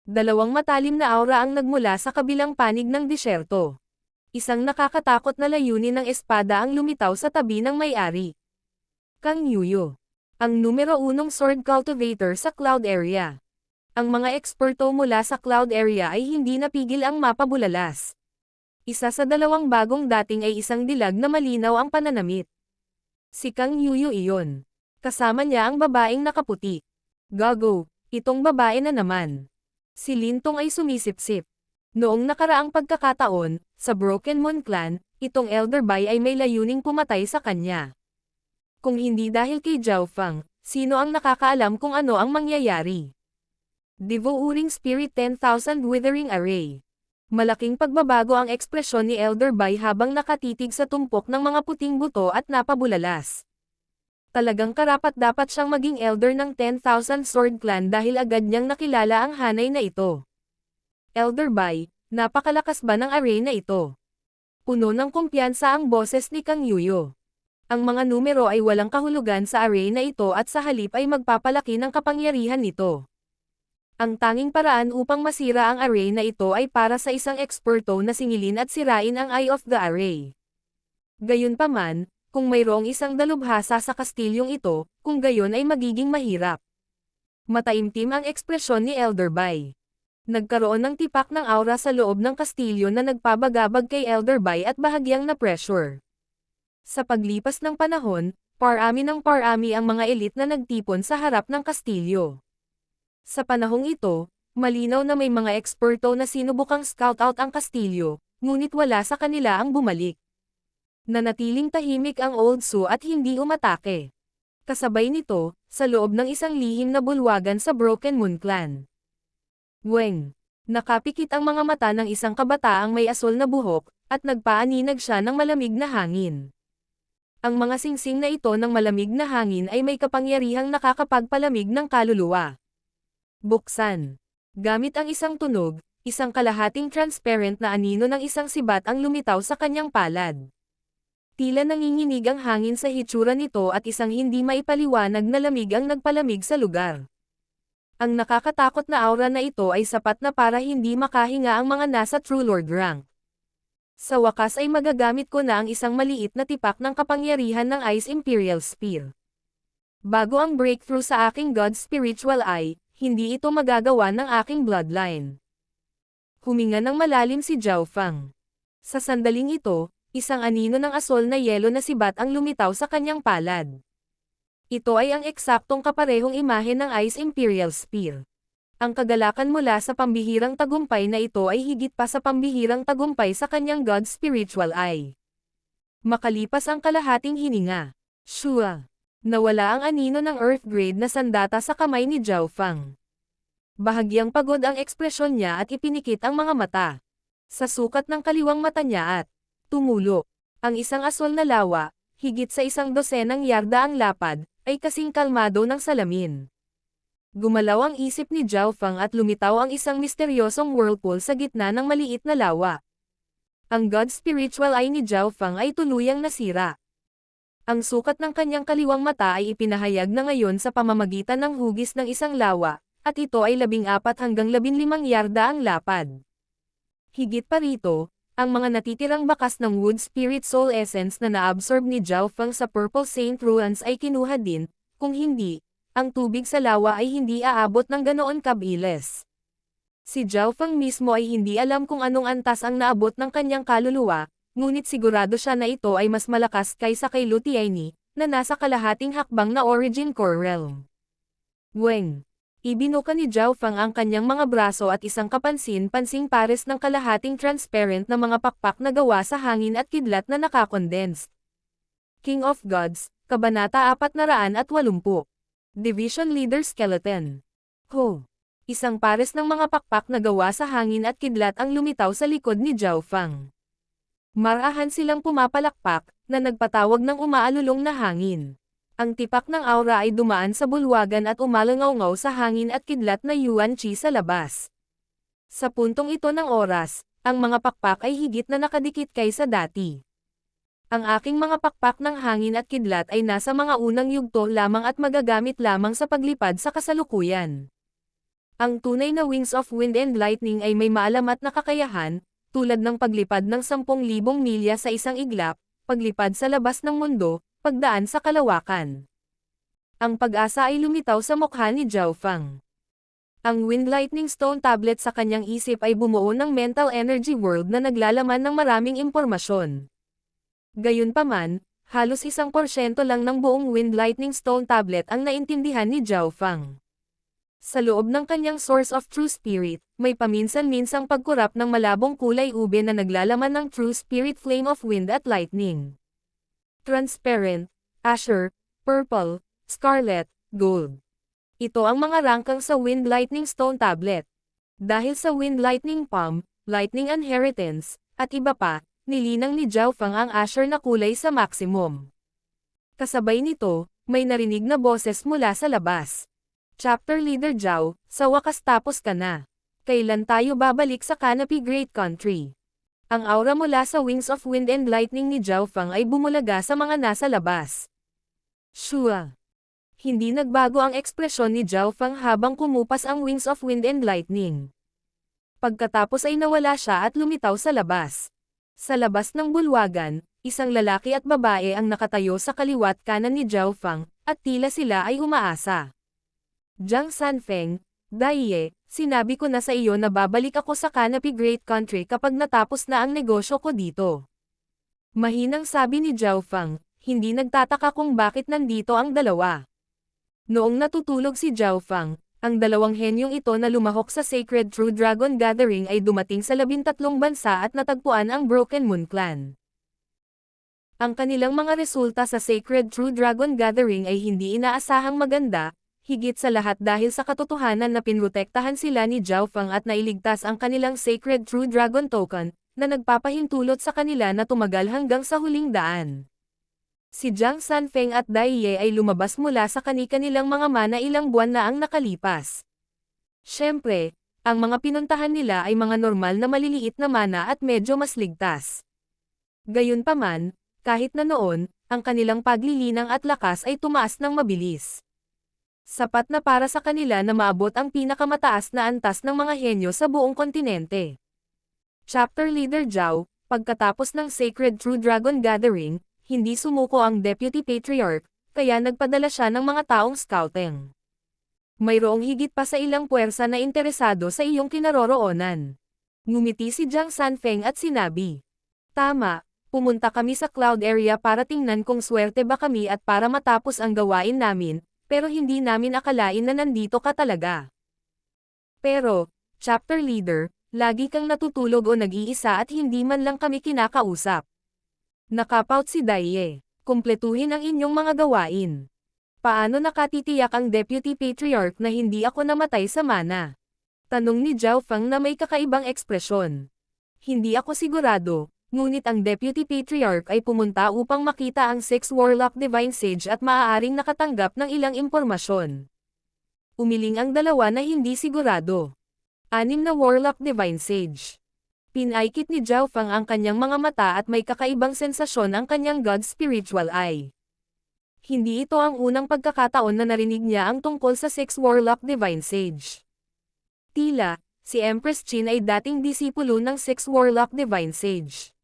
Dalawang matalim na aura ang nagmula sa kabilang panig ng disyerto. Isang nakakatakot na layunin ng espada ang lumitaw sa tabi ng may-ari. Kang Yuyo. Ang numero 1 sword cultivator sa cloud area. Ang mga eksperto mula sa cloud area ay hindi napigil ang mapabulalas. Isa sa dalawang bagong dating ay isang dilag na malinaw ang pananamit. Si Kang Yuyo iyon. Kasama niya ang babaeng nakaputi. Gago, itong babae na naman. Si Lintong ay sumisip-sip. Noong nakaraang pagkakataon, sa Broken Moon Clan, itong Elder Bai ay may layuning pumatay sa kanya. Kung hindi dahil kay Zhao Fang, sino ang nakakaalam kung ano ang mangyayari? Devouring Spirit 10,000 Withering Array. Malaking pagbabago ang ekspresyon ni Elder Bai habang nakatitig sa tumpok ng mga puting buto at napabulalas. Talagang karapat-dapat siyang maging elder ng 10,000 Sword Clan dahil agad niyang nakilala ang hanay na ito. Elder Bai, napakalakas ba ng array na ito? Puno ng kumpiyansa ang boses ni Kang Yuyo. Ang mga numero ay walang kahulugan sa array na ito at sa halip ay magpapalaki ng kapangyarihan nito. Ang tanging paraan upang masira ang array na ito ay para sa isang eksperto na singilin at sirain ang eye of the array. Gayunpaman, kung mayroong isang dalubhasa sa kastilyong ito, kung gayon ay magiging mahirap. Mataimtim ang ekspresyon ni Elder Bai. Nagkaroon ng tipak ng aura sa loob ng kastilyo na nagpabagabag kay Elder Bai at bahagyang na pressure. Sa paglipas ng panahon, parami ng parami ang mga elite na nagtipon sa harap ng kastilyo. Sa panahong ito, malinaw na may mga eksperto na sinubukang scout out ang kastilyo, ngunit wala sa kanila ang bumalik. Nanatiling tahimik ang Old Su at hindi umatake. Kasabay nito, sa loob ng isang lihim na bulwagan sa Broken Moon Clan. Weng. Nakapikit ang mga mata ng isang kabataang may asol na buhok, at nagpaaninag siya ng malamig na hangin. Ang mga singsing na ito ng malamig na hangin ay may kapangyarihang nakakapagpalamig ng kaluluwa. Buksan. Gamit ang isang tunog, isang kalahating transparent na anino ng isang sibat ang lumitaw sa kanyang palad. Tila nanginginig ang hangin sa hitsura nito at isang hindi maipaliwanag na lamig ang nagpalamig sa lugar. Ang nakakatakot na aura na ito ay sapat na para hindi makahinga ang mga nasa True Lord rank. Sa wakas ay magagamit ko na ang isang maliit na tipak ng kapangyarihan ng Ice Imperial Spear. Bago ang breakthrough sa aking God Spiritual Eye, hindi ito magagawa ng aking bloodline. Huminga ng malalim si Zhao Fang. Sa sandaling ito, isang anino ng asol na yelo na sibat ang lumitaw sa kanyang palad. Ito ay ang eksaktong kaparehong imahe ng Ice Imperial Spear. Ang kagalakan mula sa pambihirang tagumpay na ito ay higit pa sa pambihirang tagumpay sa kanyang God Spiritual Eye. Makalipas ang kalahating hininga, Shua. Nawala ang anino ng Earth Grade na sandata sa kamay ni Zhao Fang. Bahagyang pagod ang ekspresyon niya at ipinikit ang mga mata. Sa sukat ng kaliwang mata niya at tumulo. Ang isang asol na lawa, higit sa 100 yarda ang lapad, ay kasing kalmado ng salamin. Gumalaw ang isip ni Zhao Fang at lumitaw ang isang misteryosong whirlpool sa gitna ng maliit na lawa. Ang God Spiritual Eye ni Zhao Fang ay tuluyang nasira. Ang sukat ng kanyang kaliwang mata ay ipinahayag na ngayon sa pamamagitan ng hugis ng isang lawa, at ito ay 14 hanggang 15 yarda ang lapad. Higit pa rito, ang mga natitirang bakas ng Wood Spirit Soul Essence na naabsorb ni Zhao Fang sa Purple Saint Ruins ay kinuha din, kung hindi, ang tubig sa lawa ay hindi aabot ng ganoon kabilis. Si Zhao Fang mismo ay hindi alam kung anong antas ang naabot ng kanyang kaluluwa, ngunit sigurado siya na ito ay mas malakas kaysa kay Lu Tianyi, na nasa kalahating hakbang na Origin Core Realm. Weng. Ibinuka ni Zhao Fang ang kanyang mga braso at isang kapansin-pansing pares ng kalahating transparent na mga pakpak na gawa sa hangin at kidlat na nakakondensed. King of Gods, Kabanata 480. Division Leader Skeleton. Ho! Isang pares ng mga pakpak na gawa sa hangin at kidlat ang lumitaw sa likod ni Zhao Fang. Marahan silang pumapalakpak, na nagpatawag ng umaalulong na hangin. Ang tipak ng aura ay dumaan sa bulwagan at umalangaw-ngaw sa hangin at kidlat na Yuan Qi sa labas. Sa puntong ito ng oras, ang mga pakpak ay higit na nakadikit kaysa dati. Ang aking mga pakpak ng hangin at kidlat ay nasa mga unang yugto lamang at magagamit lamang sa paglipad sa kasalukuyan. Ang tunay na Wings of Wind and Lightning ay may maalamat na kakayahan, tulad ng paglipad ng 10,000 milya sa isang iglap, paglipad sa labas ng mundo, pagdaan sa kalawakan. Ang pag-asa ay lumitaw sa mukha ni Zhao Fang. Ang Wind Lightning Stone Tablet sa kanyang isip ay bumuo ng mental energy world na naglalaman ng maraming impormasyon. Gayunpaman, halos 1% lang ng buong Wind Lightning Stone Tablet ang naintindihan ni Zhao Fang. Sa loob ng kanyang Source of True Spirit, may paminsan-minsang pagkurap ng malabong kulay ube na naglalaman ng True Spirit Flame of Wind at Lightning. Transparent, Azure, Purple, Scarlet, Gold. Ito ang mga rangkang sa Wind Lightning Stone Tablet. Dahil sa Wind Lightning Palm, Lightning Inheritance, at iba pa, nilinang ni Zhao Fang ang Azure na kulay sa maximum. Kasabay nito, may narinig na boses mula sa labas. Chapter Leader Zhao, sa wakas tapos ka na. Kailan tayo babalik sa Canopy Great Country? Ang aura mula sa Wings of Wind and Lightning ni Zhao Fang ay bumulaga sa mga nasa labas. Shua. Hindi nagbago ang ekspresyon ni Zhao Fang habang kumupas ang Wings of Wind and Lightning. Pagkatapos ay nawala siya at lumitaw sa labas. Sa labas ng bulwagan, isang lalaki at babae ang nakatayo sa kaliwat kanan ni Zhao Fang, at tila sila ay umaasa. Jiang Sanfeng, Daiye, sinabi ko na sa iyo na babalik ako sa Canopy Great Country kapag natapos na ang negosyo ko dito. Mahinang sabi ni Zhao Fang, hindi nagtataka kung bakit nandito ang dalawa. Noong natutulog si Zhao Fang, ang dalawang henyong ito na lumahok sa Sacred True Dragon Gathering ay dumating sa 13 bansa at natagpuan ang Broken Moon Clan. Ang kanilang mga resulta sa Sacred True Dragon Gathering ay hindi inaasahang maganda, higit sa lahat dahil sa katotohanan na pinrotektahan sila ni Zhao Fang at nailigtas ang kanilang Sacred True Dragon Token, na nagpapahintulot sa kanila na tumagal hanggang sa huling daan. Si Jiang Sanfeng at Daiye ay lumabas mula sa kani-kanilang mga mana ilang buwan na ang nakalipas. Siyempre, ang mga pinuntahan nila ay mga normal na maliliit na mana at medyo mas ligtas. Gayunpaman, kahit na noon, ang kanilang paglilinang at lakas ay tumaas ng mabilis. Sapat na para sa kanila na maabot ang pinakamataas na antas ng mga henyo sa buong kontinente. Chapter Leader Zhao, pagkatapos ng Sacred True Dragon Gathering, hindi sumuko ang Deputy Patriarch, kaya nagpadala siya ng mga taong scouting. Mayroong higit pa sa ilang puwersa na interesado sa iyong kinaroroonan. Ngumiti si Jiang Sanfeng at sinabi, "Tama, pumunta kami sa cloud area para tingnan kung swerte ba kami at para matapos ang gawain namin, pero hindi namin akalain na nandito ka talaga. Pero, Chapter Leader, lagi kang natutulog o nag-iisa at hindi man lang kami kinakausap." Nakapout si Daiye. "Kumpletuhin ang inyong mga gawain. Paano nakatitiyak ang Deputy Patriarch na hindi ako namatay sa mana?" Tanong ni Zhao Fang na may kakaibang ekspresyon. "Hindi ako sigurado, ngunit ang Deputy Patriarch ay pumunta upang makita ang 6 Warlock Divine Sage at maaaring nakatanggap ng ilang impormasyon." Umiling ang dalawa na hindi sigurado. 6 na Warlock Divine Sage. Pinaikit ni Zhao Fang ang kanyang mga mata at may kakaibang sensasyon ang kanyang God Spiritual Eye. Hindi ito ang unang pagkakataon na narinig niya ang tungkol sa 6 Warlock Divine Sage. Tila, si Empress Qin ay dating disipulo ng 6 Warlock Divine Sage.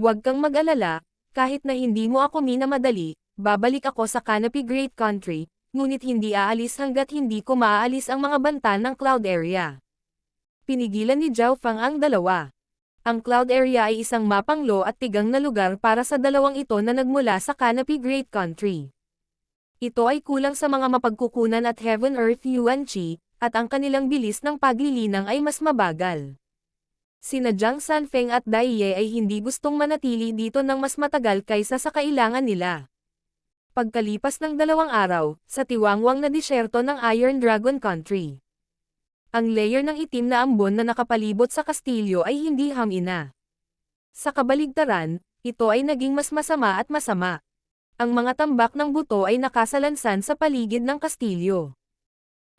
"Huwag kang mag-alala, kahit na hindi mo ako minamadali, babalik ako sa Canopy Great Country, ngunit hindi aalis hanggat hindi ko maaalis ang mga banta ng cloud area." Pinigilan ni Zhao Fang ang dalawa. Ang cloud area ay isang mapanglo at tigang na lugar para sa dalawang ito na nagmula sa Canopy Great Country. Ito ay kulang sa mga mapagkukunan at Heaven Earth Yuan Qi, at ang kanilang bilis ng paglilinang ay mas mabagal. Sina Jiang Sanfeng at Daiye ay hindi gustong manatili dito ng mas matagal kaysa sa kailangan nila. Pagkalipas ng 2 araw, sa tiwangwang na disyerto ng Iron Dragon Country, ang layer ng itim na ambon na nakapalibot sa kastilyo ay hindi hamina. Sa kabaligtaran, ito ay naging mas masama at masama. Ang mga tambak ng buto ay nakasalansan sa paligid ng kastilyo.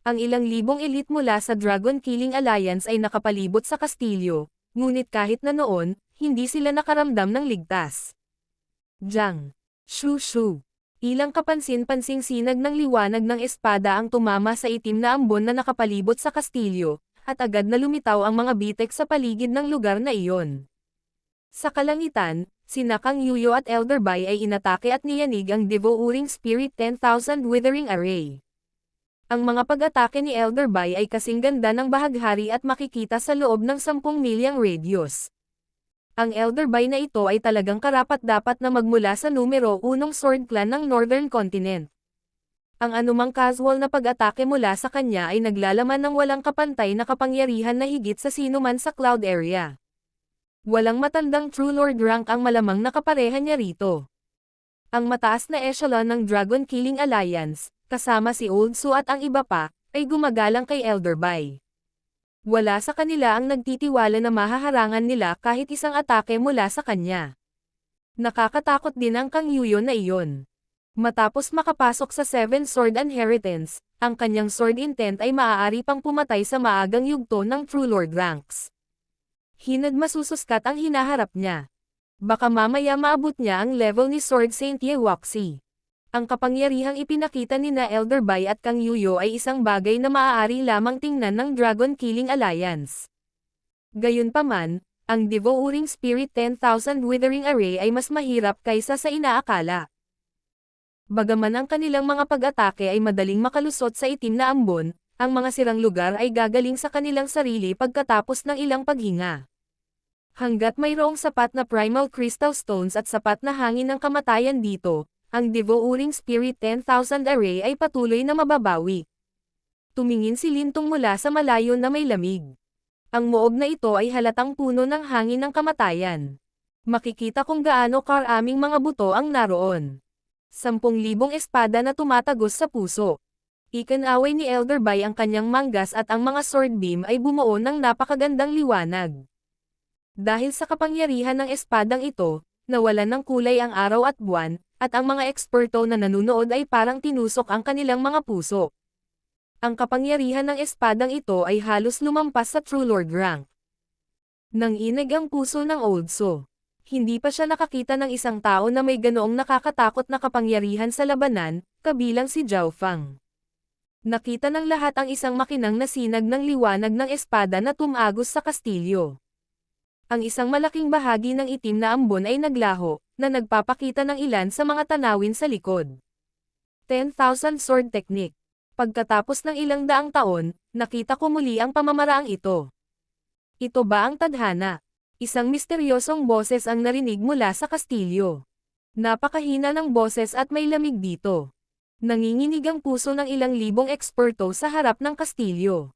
Ang ilang libong elite mula sa Dragon Killing Alliance ay nakapalibot sa kastilyo, ngunit kahit na noon, hindi sila nakaramdam ng ligtas. Jiang. Shu. Ilang kapansin-pansing sinag ng liwanag ng espada ang tumama sa itim na ambon na nakapalibot sa kastilyo, at agad na lumitaw ang mga bitek sa paligid ng lugar na iyon. Sa kalangitan, sina Kang Yuyo at Elder Bai ay inatake at niyanig ang Devouring Spirit 10,000 Withering Array. Ang mga pag-atake ni Elder Bai ay kasing ganda ng bahaghari at makikita sa loob ng 10 milyang radius. Ang Elder Bai na ito ay talagang karapat-dapat na magmula sa numero 1 Sword Clan ng Northern Continent. Ang anumang casual na pag-atake mula sa kanya ay naglalaman ng walang kapantay na kapangyarihan na higit sa sino man sa cloud area. Walang matandang True Lord rank ang malamang nakapareha niya rito. Ang mataas na echelon ng Dragon Killing Alliance, kasama si Old Su at ang iba pa, ay gumagalang kay Elder Bai. Wala sa kanila ang nagtitiwala na mahaharangan nila kahit isang atake mula sa kanya. Nakakatakot din ang Kang Yuyo na iyon. Matapos makapasok sa 7 Sword Inheritance, ang kanyang sword intent ay maaari pang pumatay sa maagang yugto ng True Lord ranks. Hinad masususkat ang hinaharap niya. Baka mamaya maabot niya ang level ni Sword Saint Yeoxi. Ang kapangyarihang ipinakita ni na Elder Bai at Kang Yuyo ay isang bagay na maaari lamang tingnan ng Dragon Killing Alliance. Gayunpaman, ang Devouring Spirit 10,000 Withering Array ay mas mahirap kaysa sa inaakala. Bagaman ang kanilang mga pag-atake ay madaling makalusot sa itim na ambon, ang mga sirang lugar ay gagaling sa kanilang sarili pagkatapos ng ilang paghinga. Hanggat mayroong sapat na Primal Crystal Stones at sapat na hangin ng kamatayan dito, ang Devouring Spirit 10,000 Array ay patuloy na mababawi. Tumingin si Lintong mula sa malayo na may lamig. Ang moob na ito ay halatang puno ng hangin ng kamatayan. Makikita kung gaano karaming mga buto ang naroon. 10,000 espada na tumatagos sa puso. Ikinaway ni Elder Bai ang kanyang manggas at ang mga sword beam ay bumuo ng napakagandang liwanag. Dahil sa kapangyarihan ng espadang ito, nawalan ng kulay ang araw at buwan, at ang mga eksperto na nanunood ay parang tinusok ang kanilang mga puso. Ang kapangyarihan ng espadang ito ay halos lumampas sa True Lord rank. Nanginig ang puso ng Oldso. Hindi pa siya nakakita ng isang tao na may ganoong nakakatakot na kapangyarihan sa labanan, kabilang si Zhao Fang. Nakita ng lahat ang isang makinang na sinag ng liwanag ng espada na tumagos sa kastilyo. Ang isang malaking bahagi ng itim na ambon ay naglaho, na nagpapakita ng ilan sa mga tanawin sa likod. 10,000 Sword Technique. Pagkatapos ng ilang daang taon, nakita ko muli ang pamamaraang ito. Ito ba ang tadhana? Isang misteryosong boses ang narinig mula sa kastilyo. Napakahina ng boses at may lamig dito. Nanginginig ang puso ng ilang libong eksperto sa harap ng kastilyo.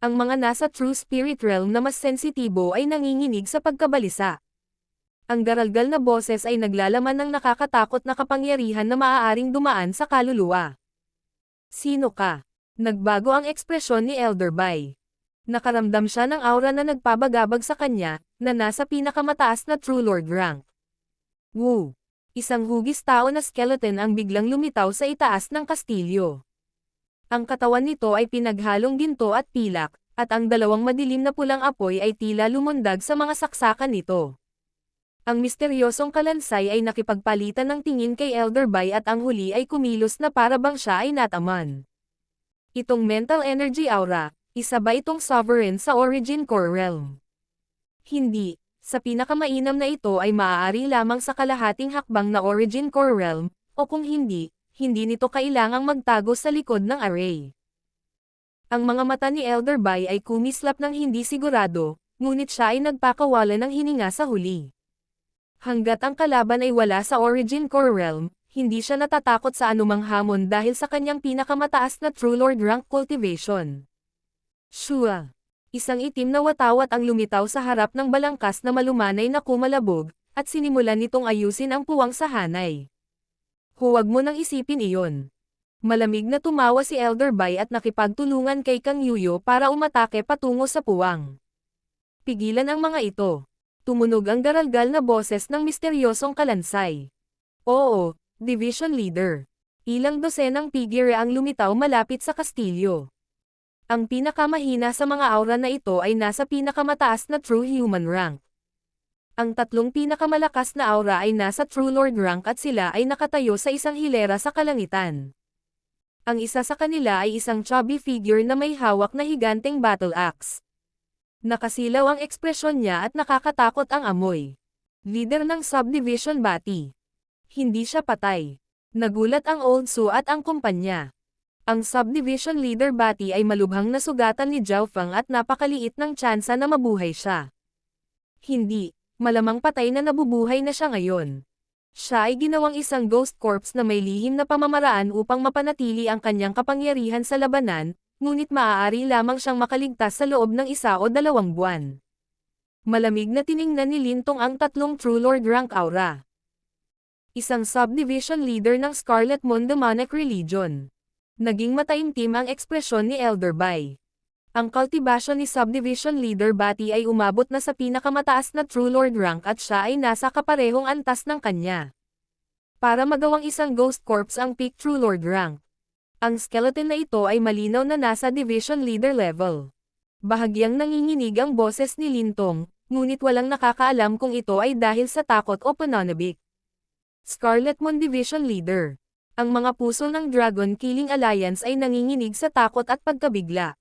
Ang mga nasa True Spirit Realm na mas sensitibo ay nanginginig sa pagkabalisa. Ang garalgal na boses ay naglalaman ng nakakatakot na kapangyarihan na maaaring dumaan sa kaluluwa. Sino ka? Nagbago ang ekspresyon ni Elder Bai. Nakaramdam siya ng aura na nagpabagabag sa kanya, na nasa pinakamataas na True Lord rank. Wu! Isang hugis tao na skeleton ang biglang lumitaw sa itaas ng kastilyo. Ang katawan nito ay pinaghalong ginto at pilak, at ang dalawang madilim na pulang apoy ay tila lumundag sa mga saksakan nito. Ang misteryosong kalansay ay nakipagpalitan ng tingin kay Elder Bai at ang huli ay kumilos na para bang siya ay nataman. Itong mental energy aura, isa ba itong sovereign sa Origin Core Realm? Hindi, sa pinakamainam na ito ay maaari lamang sa kalahating hakbang na Origin Core Realm, o kung hindi, hindi nito kailangang magtago sa likod ng array. Ang mga mata ni Elder Bai ay kumislap ng hindi sigurado, ngunit siya ay nagpakawala ng hininga sa huli. Hanggat ang kalaban ay wala sa Origin Core Realm, hindi siya natatakot sa anumang hamon dahil sa kanyang pinakamataas na True Lord rank cultivation. Shua! Isang itim na watawat ang lumitaw sa harap ng balangkas na malumanay na kumalabog, at sinimulan nitong ayusin ang puwang sa hanay. Huwag mo nang isipin iyon. Malamig na tumawa si Elder Bai at nakipagtulungan kay Kang Yuyo para umatake patungo sa puwang. Pigilan ang mga ito. Tumunog ang garalgal na boses ng misteryosong kalansay. Oo, Division Leader. Ilang dosenang figure ang lumitaw malapit sa kastilyo. Ang pinakamahina sa mga aura na ito ay nasa pinakamataas na True Human rank. Ang tatlong pinakamalakas na aura ay nasa True Lord rank at sila ay nakatayo sa isang hilera sa kalangitan. Ang isa sa kanila ay isang chubby figure na may hawak na higanteng battle axe. Nakasilaw ang ekspresyon niya at nakakatakot ang amoy. Leader ng Subdivision Bati. Hindi siya patay. Nagulat ang Old Su at ang kumpanya. Ang Subdivision Leader Bati ay malubhang nasugatan ni Zhao Fang at napakaliit ng tsansa na mabuhay siya. Hindi, malamang patay na nabubuhay na siya ngayon. Siya ay ginawang isang ghost corpse na may lihim na pamamaraan upang mapanatili ang kanyang kapangyarihan sa labanan, ngunit maaari lamang siyang makaligtas sa loob ng 1 o 2 buwan. Malamig na tiningnan ni Lintong ang tatlong True Lord rank aura. Isang subdivision leader ng Scarlet Moon Demonic Religion. Naging mataimtim ang ekspresyon ni Elder Bai. Ang cultivation ni Subdivision Leader Bati ay umabot na sa pinakamataas na True Lord rank at siya ay nasa kaparehong antas ng kanya. Para magawang isang Ghost Corpse ang peak True Lord rank. Ang skeleton na ito ay malinaw na nasa Division Leader level. Bahagyang nanginginig ang boses ni Lintong, ngunit walang nakakaalam kung ito ay dahil sa takot o pananabik. Scarlet Moon Division Leader. Ang mga puso ng Dragon Killing Alliance ay nanginginig sa takot at pagkabigla.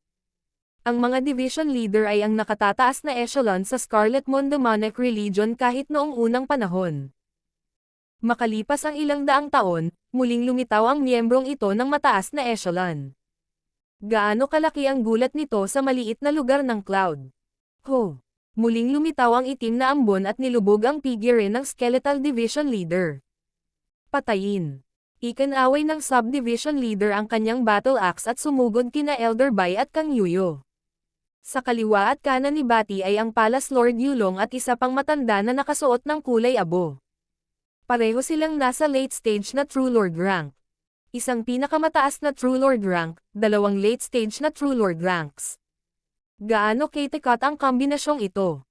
Ang mga division leader ay ang nakatataas na echelon sa Scarlet Moon Demonic Religion kahit noong unang panahon. Makalipas ang ilang daang taon, muling lumitaw ang miyembrong ito ng mataas na echelon. Gaano kalaki ang gulat nito sa maliit na lugar ng Cloud. Muling lumitaw ang itim na ambon at nilubog ang figure ng Skeletal Division Leader. Patayin. Ikinaway ng Subdivision Leader ang kanyang battle axe at sumugod kina Elder Bai at Kang Yuyo. Sa kaliwa at kanan ni Bati ay ang Palace Lord Yulong at isa pang matanda na nakasuot ng kulay abo. Pareho silang nasa late stage na True Lord rank. Isang pinakamataas na True Lord rank, dalawang late stage na True Lord ranks. Gaano katikat ang kombinasyong ito?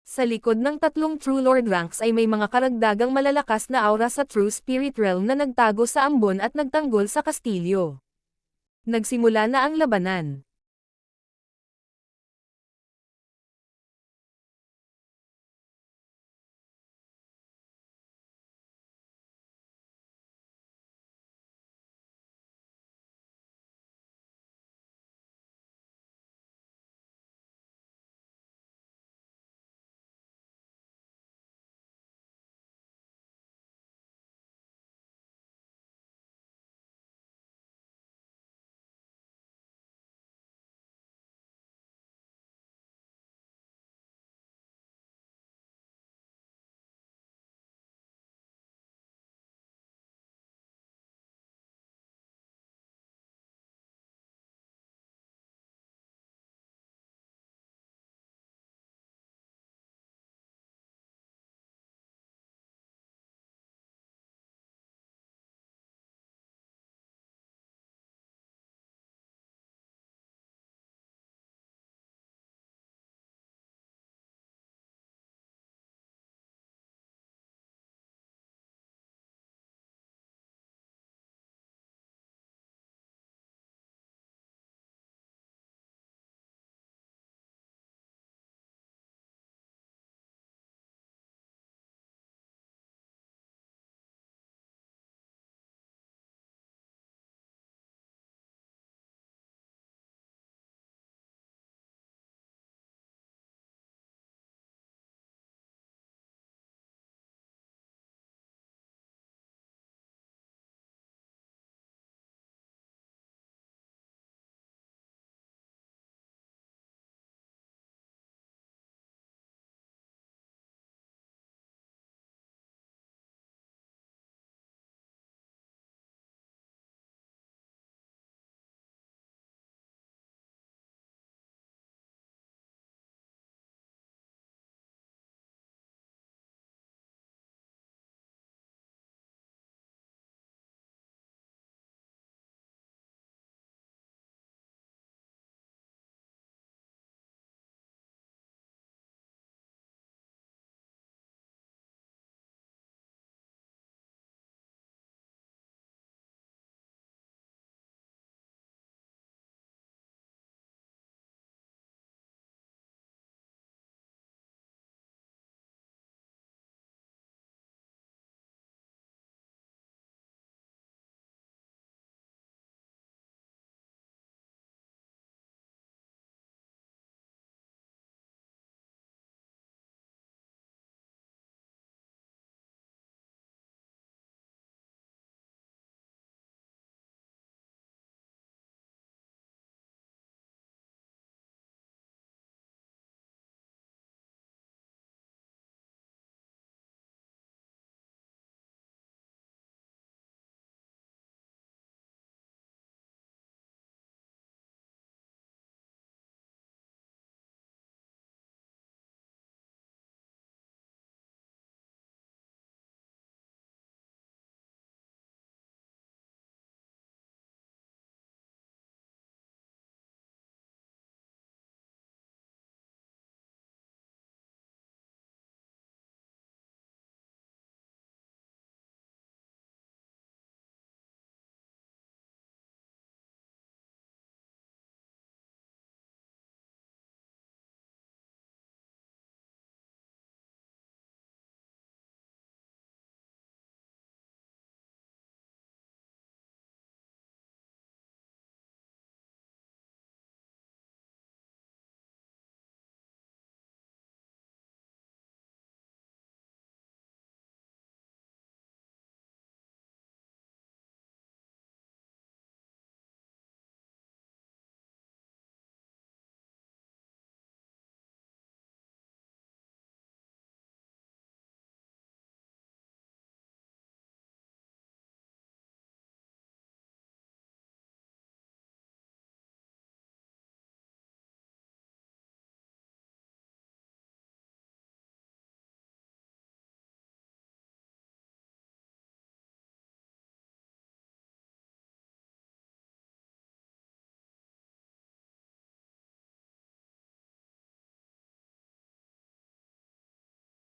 Sa likod ng tatlong True Lord ranks ay may mga karagdagang malalakas na aura sa True Spirit Realm na nagtago sa ambon at nagtanggol sa kastilyo. Nagsimula na ang labanan.